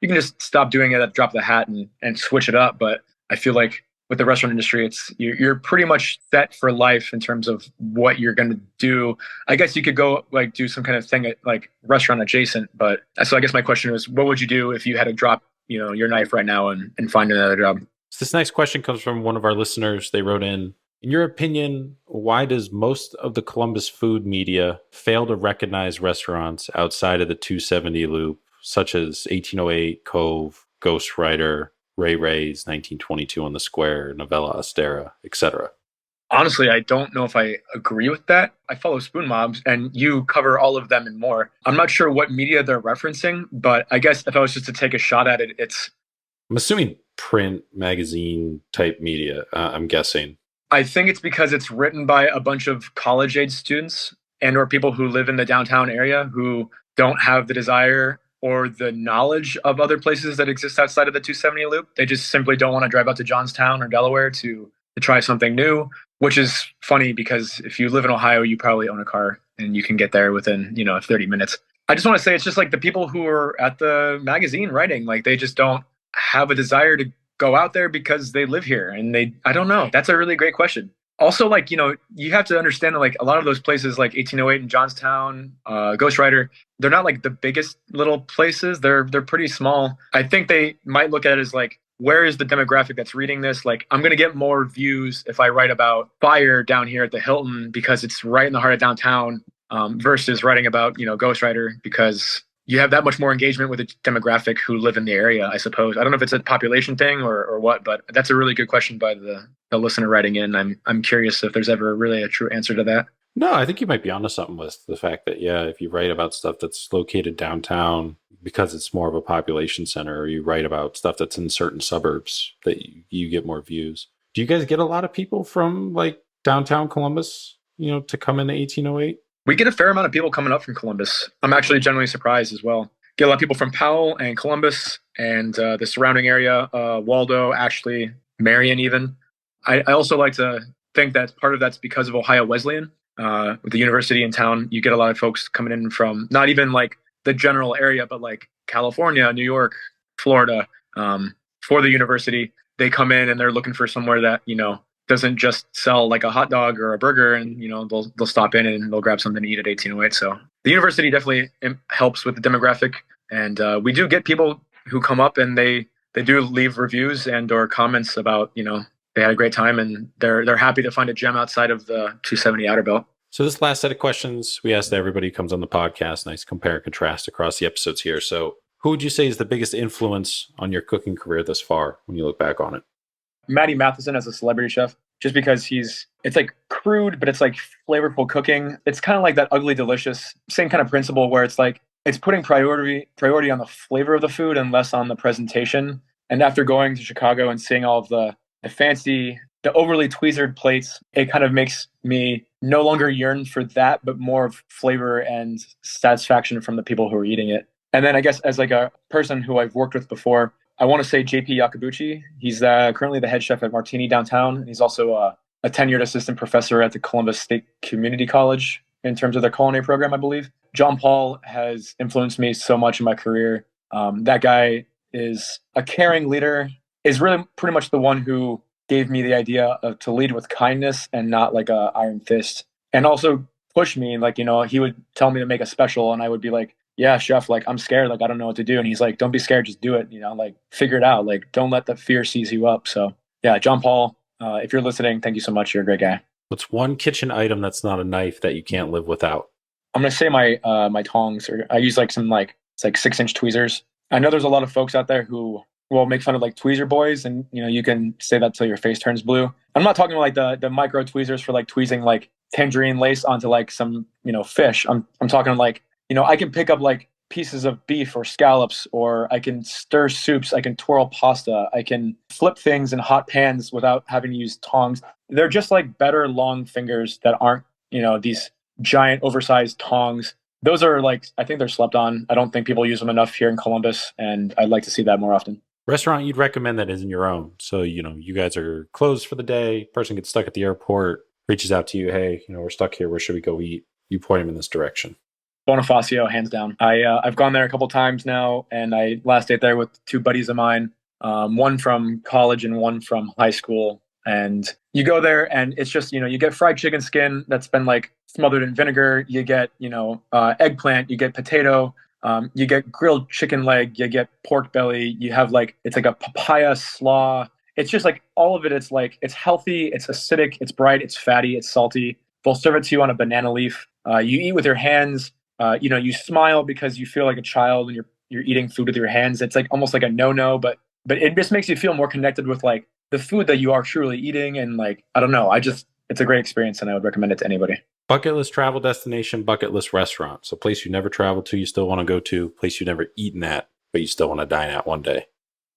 you can just stop doing it at the drop of the hat and switch it up. But I feel like with the restaurant industry, you're pretty much set for life in terms of what you're going to do. I guess you could go like do some kind of thing at, like restaurant adjacent. But so I guess my question was, what would you do if you had to drop, you know, your knife right now and find another job? So this next question comes from one of our listeners. They wrote in your opinion, why does most of the Columbus food media fail to recognize restaurants outside of the 270 loop, such as 1808, Cove, Ghostwriter, Ray Ray's 1922 on the Square, Novella Austera, etc.? Honestly, I don't know if I agree with that. I follow Spoon Mobs, and you cover all of them and more. I'm not sure what media they're referencing, but I guess if I was just to take a shot at it, I'm assuming print, magazine type media, I'm guessing. I think it's because it's written by a bunch of college-age students and or people who live in the downtown area who don't have the desire or the knowledge of other places that exist outside of the 270 loop. They just simply don't want to drive out to Johnstown or Delaware to try something new, which is funny because if you live in Ohio, you probably own a car and you can get there within, 30 minutes. I just want to say it's just like the people who are at the magazine writing, like they just don't have a desire to go out there because they live here. And I don't know. That's a really great question. Also, like, you have to understand that like a lot of those places like 1808 and Johnstown, Ghostwriter, they're not like the biggest little places. They're pretty small. I think they might look at it as like, where is the demographic that's reading this? Like, I'm going to get more views if I write about fire down here at the Hilton because it's right in the heart of downtown versus writing about, Ghostwriter because, you have that much more engagement with the demographic who live in the area, I suppose. I don't know if it's a population thing or what, but that's a really good question by the listener writing in. I'm curious if there's ever really a true answer to that. No, I think you might be onto something with the fact that, yeah, if you write about stuff that's located downtown because it's more of a population center, or you write about stuff that's in certain suburbs, that you get more views. Do you guys get a lot of people from like downtown Columbus, to come into 1808? We get a fair amount of people coming up from Columbus. I'm actually generally surprised as well. Get a lot of people from Powell and Columbus and the surrounding area, Waldo, actually, Marion even. I also like to think that part of that's because of Ohio Wesleyan. With the university in town, you get a lot of folks coming in from not even like the general area, but like California, New York, Florida, for the university. They come in and they're looking for somewhere that, doesn't just sell like a hot dog or a burger, and, they'll stop in and they'll grab something to eat at 1808. So the university definitely helps with the demographic. And we do get people who come up and they do leave reviews and or comments about, they had a great time and they're happy to find a gem outside of the 270 Outer Belt. So this last set of questions we asked everybody who comes on the podcast, nice compare and contrast across the episodes here. So who would you say is the biggest influence on your cooking career thus far when you look back on it? Matty Matheson as a celebrity chef, just because it's like crude, but it's like flavorful cooking. It's kind of like that Ugly Delicious, same kind of principle where it's like, it's putting priority on the flavor of the food and less on the presentation. And after going to Chicago and seeing all of the fancy, the overly tweezered plates, it kind of makes me no longer yearn for that, but more of flavor and satisfaction from the people who are eating it. And then I guess as like a person who I've worked with before, I want to say JP Yakabuchi. He's currently the head chef at Martini downtown. And he's also a tenured assistant professor at the Columbus State Community College in terms of their culinary program, I believe. John Paul has influenced me so much in my career. That guy is a caring leader, is really pretty much the one who gave me the idea to lead with kindness and not like a iron fist. And also push me, like, he would tell me to make a special and I would be like, yeah, chef, like, I'm scared, like, I don't know what to do. And he's like, don't be scared, just do it, like, figure it out. Like, don't let the fear seize you up. So yeah, John Paul, if you're listening, thank you so much. You're a great guy. What's one kitchen item that's not a knife that you can't live without? I'm going to say my tongs, or I use like some it's like 6-inch tweezers. I know there's a lot of folks out there who will make fun of like tweezer boys, and you can say that till your face turns blue. I'm not talking like the micro tweezers for like tweezing like tangerine lace onto like some fish. I'm talking like I can pick up like pieces of beef or scallops, or I can stir soups, I can twirl pasta, I can flip things in hot pans without having to use tongs. They're just like better long fingers that aren't these giant oversized tongs. Those are like, I think they're slept on. I don't think people use them enough here in Columbus, and I'd like to see that more often. Restaurant you'd recommend that isn't your own. So, you guys are closed for the day. Person gets stuck at the airport, reaches out to you. Hey, we're stuck here. Where should we go eat? You point him in this direction. Bonifacio, hands down. I've gone there a couple times now, and I last ate there with two buddies of mine, one from college and one from high school. And you go there and it's just, you get fried chicken skin that's been like smothered in vinegar. You get, eggplant, you get potato, you get grilled chicken leg, you get pork belly. You have it's like a papaya slaw. It's just like all of it. It's like, it's healthy, it's acidic, it's bright, it's fatty, it's salty. They'll serve it to you on a banana leaf. You eat with your hands. You smile because you feel like a child when you're eating food with your hands. It's like almost like a no-no, but it just makes you feel more connected with like the food that you are truly eating. And like, I don't know, it's a great experience and I would recommend it to anybody. Bucket list travel destination, bucket list restaurant. So place you never traveled to, you still want to go to, place you never eaten at, but you still want to dine at one day.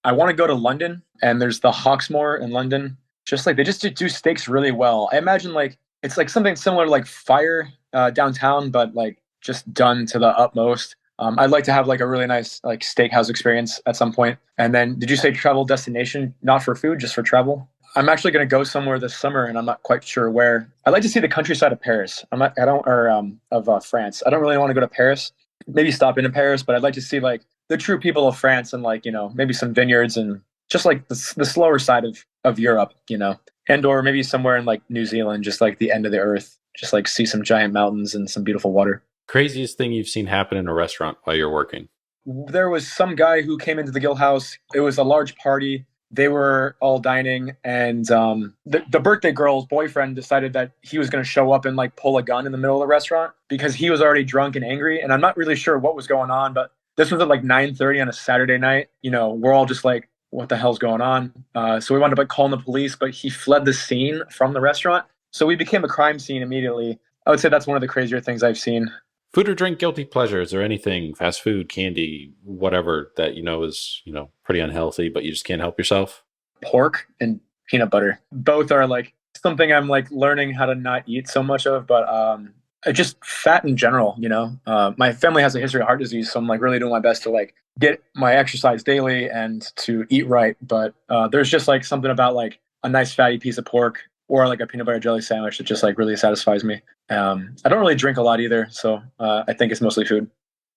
I want to go to London, and there's the Hawksmoor in London. Just like, they just do steaks really well. I imagine like, it's like something similar to like Fire downtown, but like just done to the utmost. I'd like to have like a really nice like steakhouse experience at some point. And then, did you say travel destination, not for food, just for travel? I'm actually going to go somewhere this summer, and I'm not quite sure where. I'd like to see the countryside of Paris. Of France. I don't really want to go to Paris. Maybe stop in Paris, but I'd like to see like the true people of France and like maybe some vineyards and just like the slower side of Europe, and or maybe somewhere in like New Zealand, just like the end of the earth, just like see some giant mountains and some beautiful water. Craziest thing you've seen happen in a restaurant while you're working? There was some guy who came into the Guild House. It was a large party. They were all dining, and the birthday girl's boyfriend decided that he was going to show up and like pull a gun in the middle of the restaurant because he was already drunk and angry. And I'm not really sure what was going on, but This was at like 9:30 on a Saturday night. We're all just like, what the hell's going on? So we wound up like calling the police, but he fled the scene from the restaurant. So we became a crime scene immediately. I would say that's one of the crazier things I've seen. Food or drink guilty pleasures or anything, fast food, candy, whatever that is, pretty unhealthy, but you just can't help yourself? Pork and peanut butter. Both are like something I'm like learning how to not eat so much of, but just fat in general. My family has a history of heart disease, so I'm like really doing my best to like get my exercise daily and to eat right. But there's just like something about like a nice fatty piece of pork or like a peanut butter jelly sandwich that just like really satisfies me. I don't really drink a lot either, so I think it's mostly food.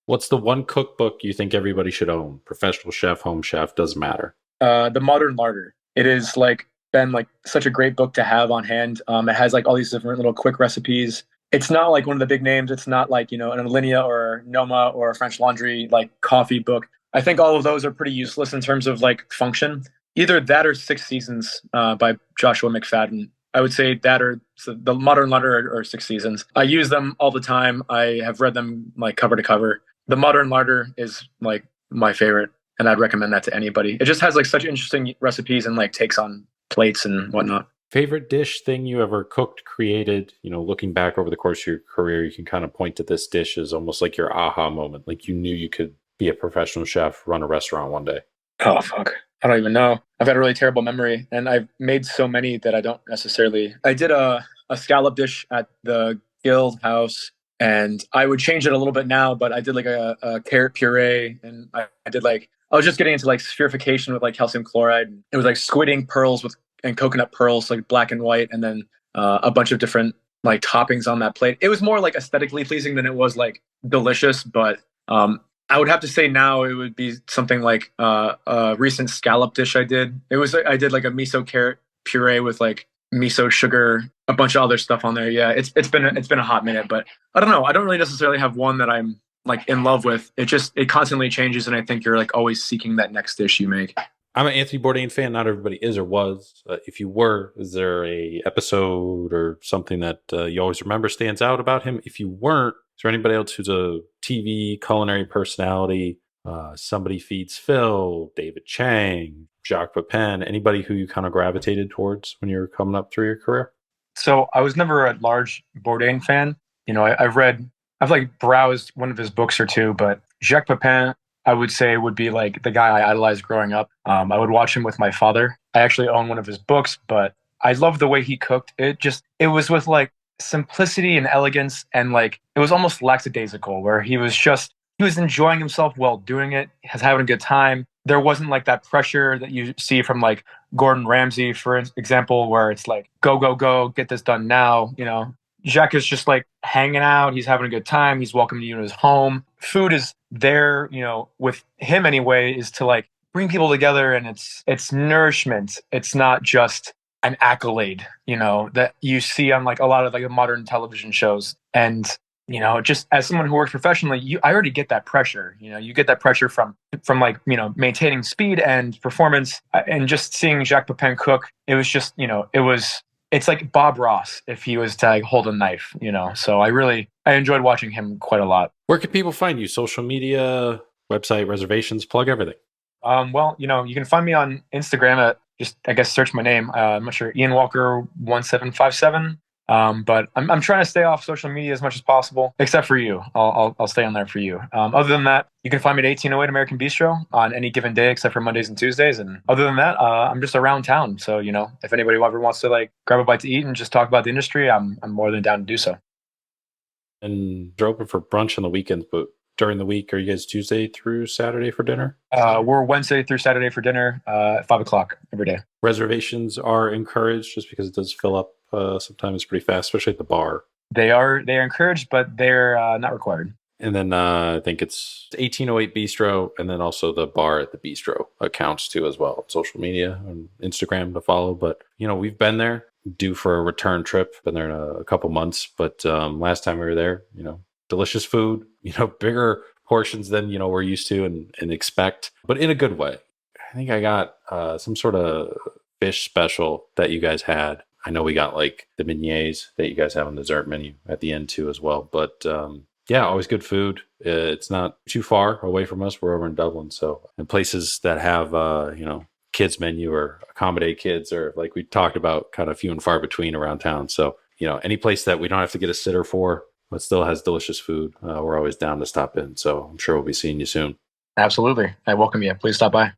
What's the one cookbook you think everybody should own? Professional chef, home chef, doesn't matter. The Modern Larder. It is like been like such a great book to have on hand. It has like all these different little quick recipes. It's not like one of the big names. It's not like, an Alinea or Noma or a French Laundry like coffee book. I think all of those are pretty useless in terms of like function. Either that or Six Seasons by Joshua McFadden. I would say that or the Modern Larder or Six Seasons. I use them all the time. I have read them like cover to cover. The Modern Larder is like my favorite, and I'd recommend that to anybody. It just has like such interesting recipes and like takes on plates and whatnot. Favorite dish thing you ever cooked, created, looking back over the course of your career, you can kind of point to this dish as almost like your aha moment. Like you knew you could be a professional chef, run a restaurant one day. Oh, fuck. I don't even know. I've had a really terrible memory, and I've made so many that I don't necessarily. I did a scallop dish at the Guild House, and I would change it a little bit now, but I did like a carrot puree, and I did like, I was just getting into like spherification with like calcium chloride. It was like squidding pearls and coconut pearls, like black and white, and then a bunch of different like toppings on that plate. It was more like aesthetically pleasing than it was like delicious, but I would have to say now it would be something like a recent scallop dish I did. I did like a miso carrot puree with like miso sugar, a bunch of other stuff on there. Yeah, it's been a hot minute, but I don't know. I don't really necessarily have one that I'm like in love with. It constantly changes, and I think you're like always seeking that next dish you make. I'm an Anthony Bourdain fan. Not everybody is or was. If you were, is there a episode or something that you always remember stands out about him? If you weren't, is there anybody else who's a TV culinary personality? Somebody Feeds Phil, David Chang, Jacques Pepin, anybody who you kind of gravitated towards when you were coming up through your career? So I was never a large Bourdain fan. I've like browsed one of his books or two, but Jacques Pepin, I would say, would be like the guy I idolized growing up. I would watch him with my father. I actually own one of his books, but I love the way he cooked. It was with like simplicity and elegance, and like it was almost lackadaisical, where he was enjoying himself while doing it, having a good time. There wasn't like that pressure that you see from like Gordon Ramsay, for example, where it's like, go, go, go, get this done now. Jacques is just like hanging out. He's having a good time. He's welcoming you to his home. Food is there, with him anyway, is to like bring people together, and it's nourishment. It's not just an accolade, that you see on like a lot of like the modern television shows. And, just as someone who works professionally, I already get that pressure. You get that pressure from like, maintaining speed and performance, and just seeing Jacques Pepin cook. It was just, it's like Bob Ross if he was to like hold a knife, So I enjoyed watching him quite a lot. Where can people find you? Social media, website, reservations, plug everything. Well, you can find me on Instagram at just, I guess, search my name. I'm not sure, Ian Walker 1757. But I'm trying to stay off social media as much as possible, except for you. I'll stay on there for you. Other than that, you can find me at 1808 American Bistro on any given day, except for Mondays and Tuesdays. And other than that, I'm just around town. So, if anybody ever wants to like grab a bite to eat and just talk about the industry, I'm more than down to do so. And they're open for brunch on the weekends, but during the week, are you guys Tuesday through Saturday for dinner? We're Wednesday through Saturday for dinner at 5:00 every day. Reservations are encouraged just because it does fill up sometimes pretty fast, especially at the bar. They're encouraged, but they're not required. And then I think it's 1808 Bistro, and then also the bar at the Bistro accounts too as well. Social media and Instagram to follow. But, we've been there, due for a return trip. Been there in a couple months. But last time we were there, delicious food, bigger portions than, we're used to and expect, but in a good way. I think I got some sort of fish special that you guys had. I know we got like the beignets that you guys have on the dessert menu at the end too as well. But Yeah, always good food. It's not too far away from us. We're over in Dublin. So, and places that have, kids menu or accommodate kids are, like we talked about, kind of few and far between around town. So, any place that we don't have to get a sitter for, but still has delicious food, we're always down to stop in. So I'm sure we'll be seeing you soon. Absolutely. I welcome you. Please stop by.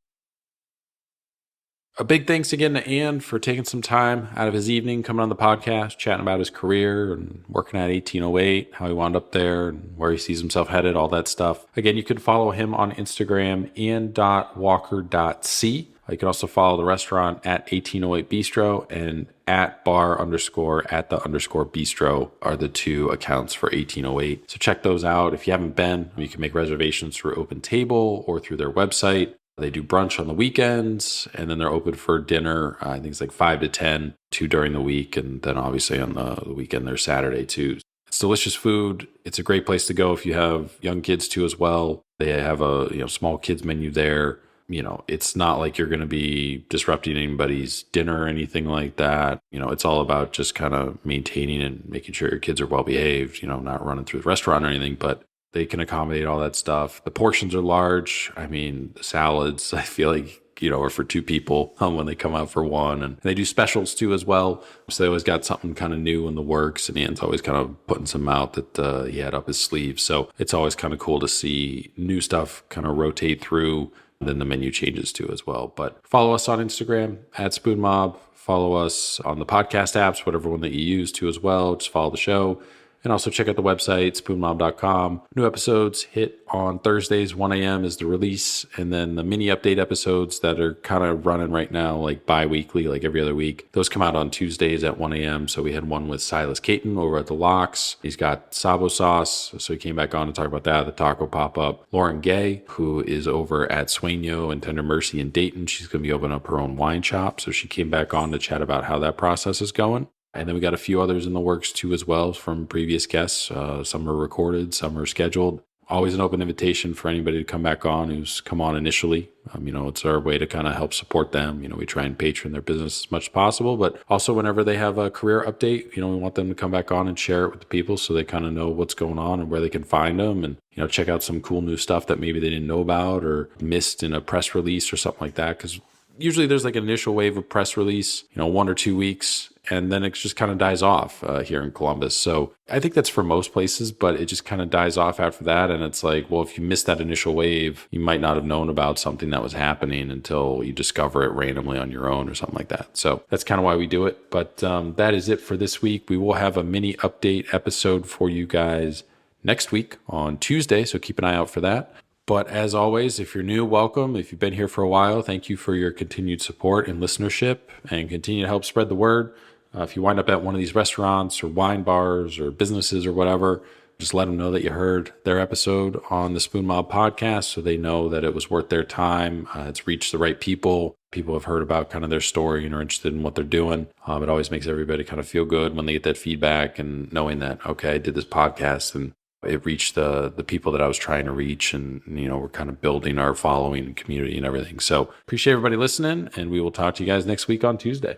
A big thanks again to Ian for taking some time out of his evening, coming on the podcast, chatting about his career and working at 1808, how he wound up there and where he sees himself headed, all that stuff. Again, you can follow him on Instagram, ian.walker.c. You can also follow the restaurant at 1808 Bistro, and at bar_at_bistro are the two accounts for 1808. So check those out. If you haven't been, you can make reservations through Open Table or through their website. They do brunch on the weekends, and then they're open for dinner. I think it's like 5 to 10, 2 during the week. And then obviously on the weekend, they're Saturday too. It's delicious food. It's a great place to go if you have young kids too as well. They have a small kids menu there. It's not like you're going to be disrupting anybody's dinner or anything like that. It's all about just kind of maintaining and making sure your kids are well behaved, not running through the restaurant or anything, but they can accommodate all that stuff. The portions are large. I mean, the salads, I feel like, are for 2 people when they come out for one. And they do specials too as well. So they always got something kind of new in the works. And Ian's always kind of putting some out that he had up his sleeve. So it's always kind of cool to see new stuff kind of rotate through. Then the menu changes too as well. But follow us on Instagram at Spoon Mob. Follow us on the podcast apps, whatever one that you use too as well. Just follow the show. And also check out the website, spoonmob.com. New episodes hit on Thursdays, 1 a.m. is the release. And then the mini update episodes that are kind of running right now, like bi-weekly, like every other week, those come out on Tuesdays at 1 a.m. So we had one with Silas Caton over at the Locks. He's got Sabo Sauce. So he came back on to talk about that, the taco pop-up. Lauren Gay, who is over at Sueño and Tender Mercy in Dayton. She's going to be opening up her own wine shop. So she came back on to chat about how that process is going. And then we got a few others in the works too as well from previous guests. Some are recorded, some are scheduled. Always an open invitation for anybody to come back on who's come on initially. It's our way to kind of help support them. We try and patron their business as much as possible, but also whenever they have a career update, we want them to come back on and share it with the people so they kind of know what's going on and where they can find them, and check out some cool new stuff that maybe they didn't know about or missed in a press release or something like that. Because usually there's like an initial wave of press release, 1 or 2 weeks, and then it just kind of dies off here in Columbus. So I think that's for most places, but it just kind of dies off after that. And it's like, well, if you missed that initial wave, you might not have known about something that was happening until you discover it randomly on your own or something like that. So that's kind of why we do it. But that is it for this week. We will have a mini update episode for you guys next week on Tuesday. So keep an eye out for that. But as always, if you're new, welcome. If you've been here for a while, thank you for your continued support and listenership, and continue to help spread the word. If you wind up at one of these restaurants or wine bars or businesses or whatever, just let them know that you heard their episode on the Spoon Mob podcast so they know that it was worth their time. It's reached the right people. People have heard about kind of their story and are interested in what they're doing. It always makes everybody kind of feel good when they get that feedback and knowing that, okay, I did this podcast and it reached the people that I was trying to reach, and we're kind of building our following and community and everything. So appreciate everybody listening, and we will talk to you guys next week on Tuesday.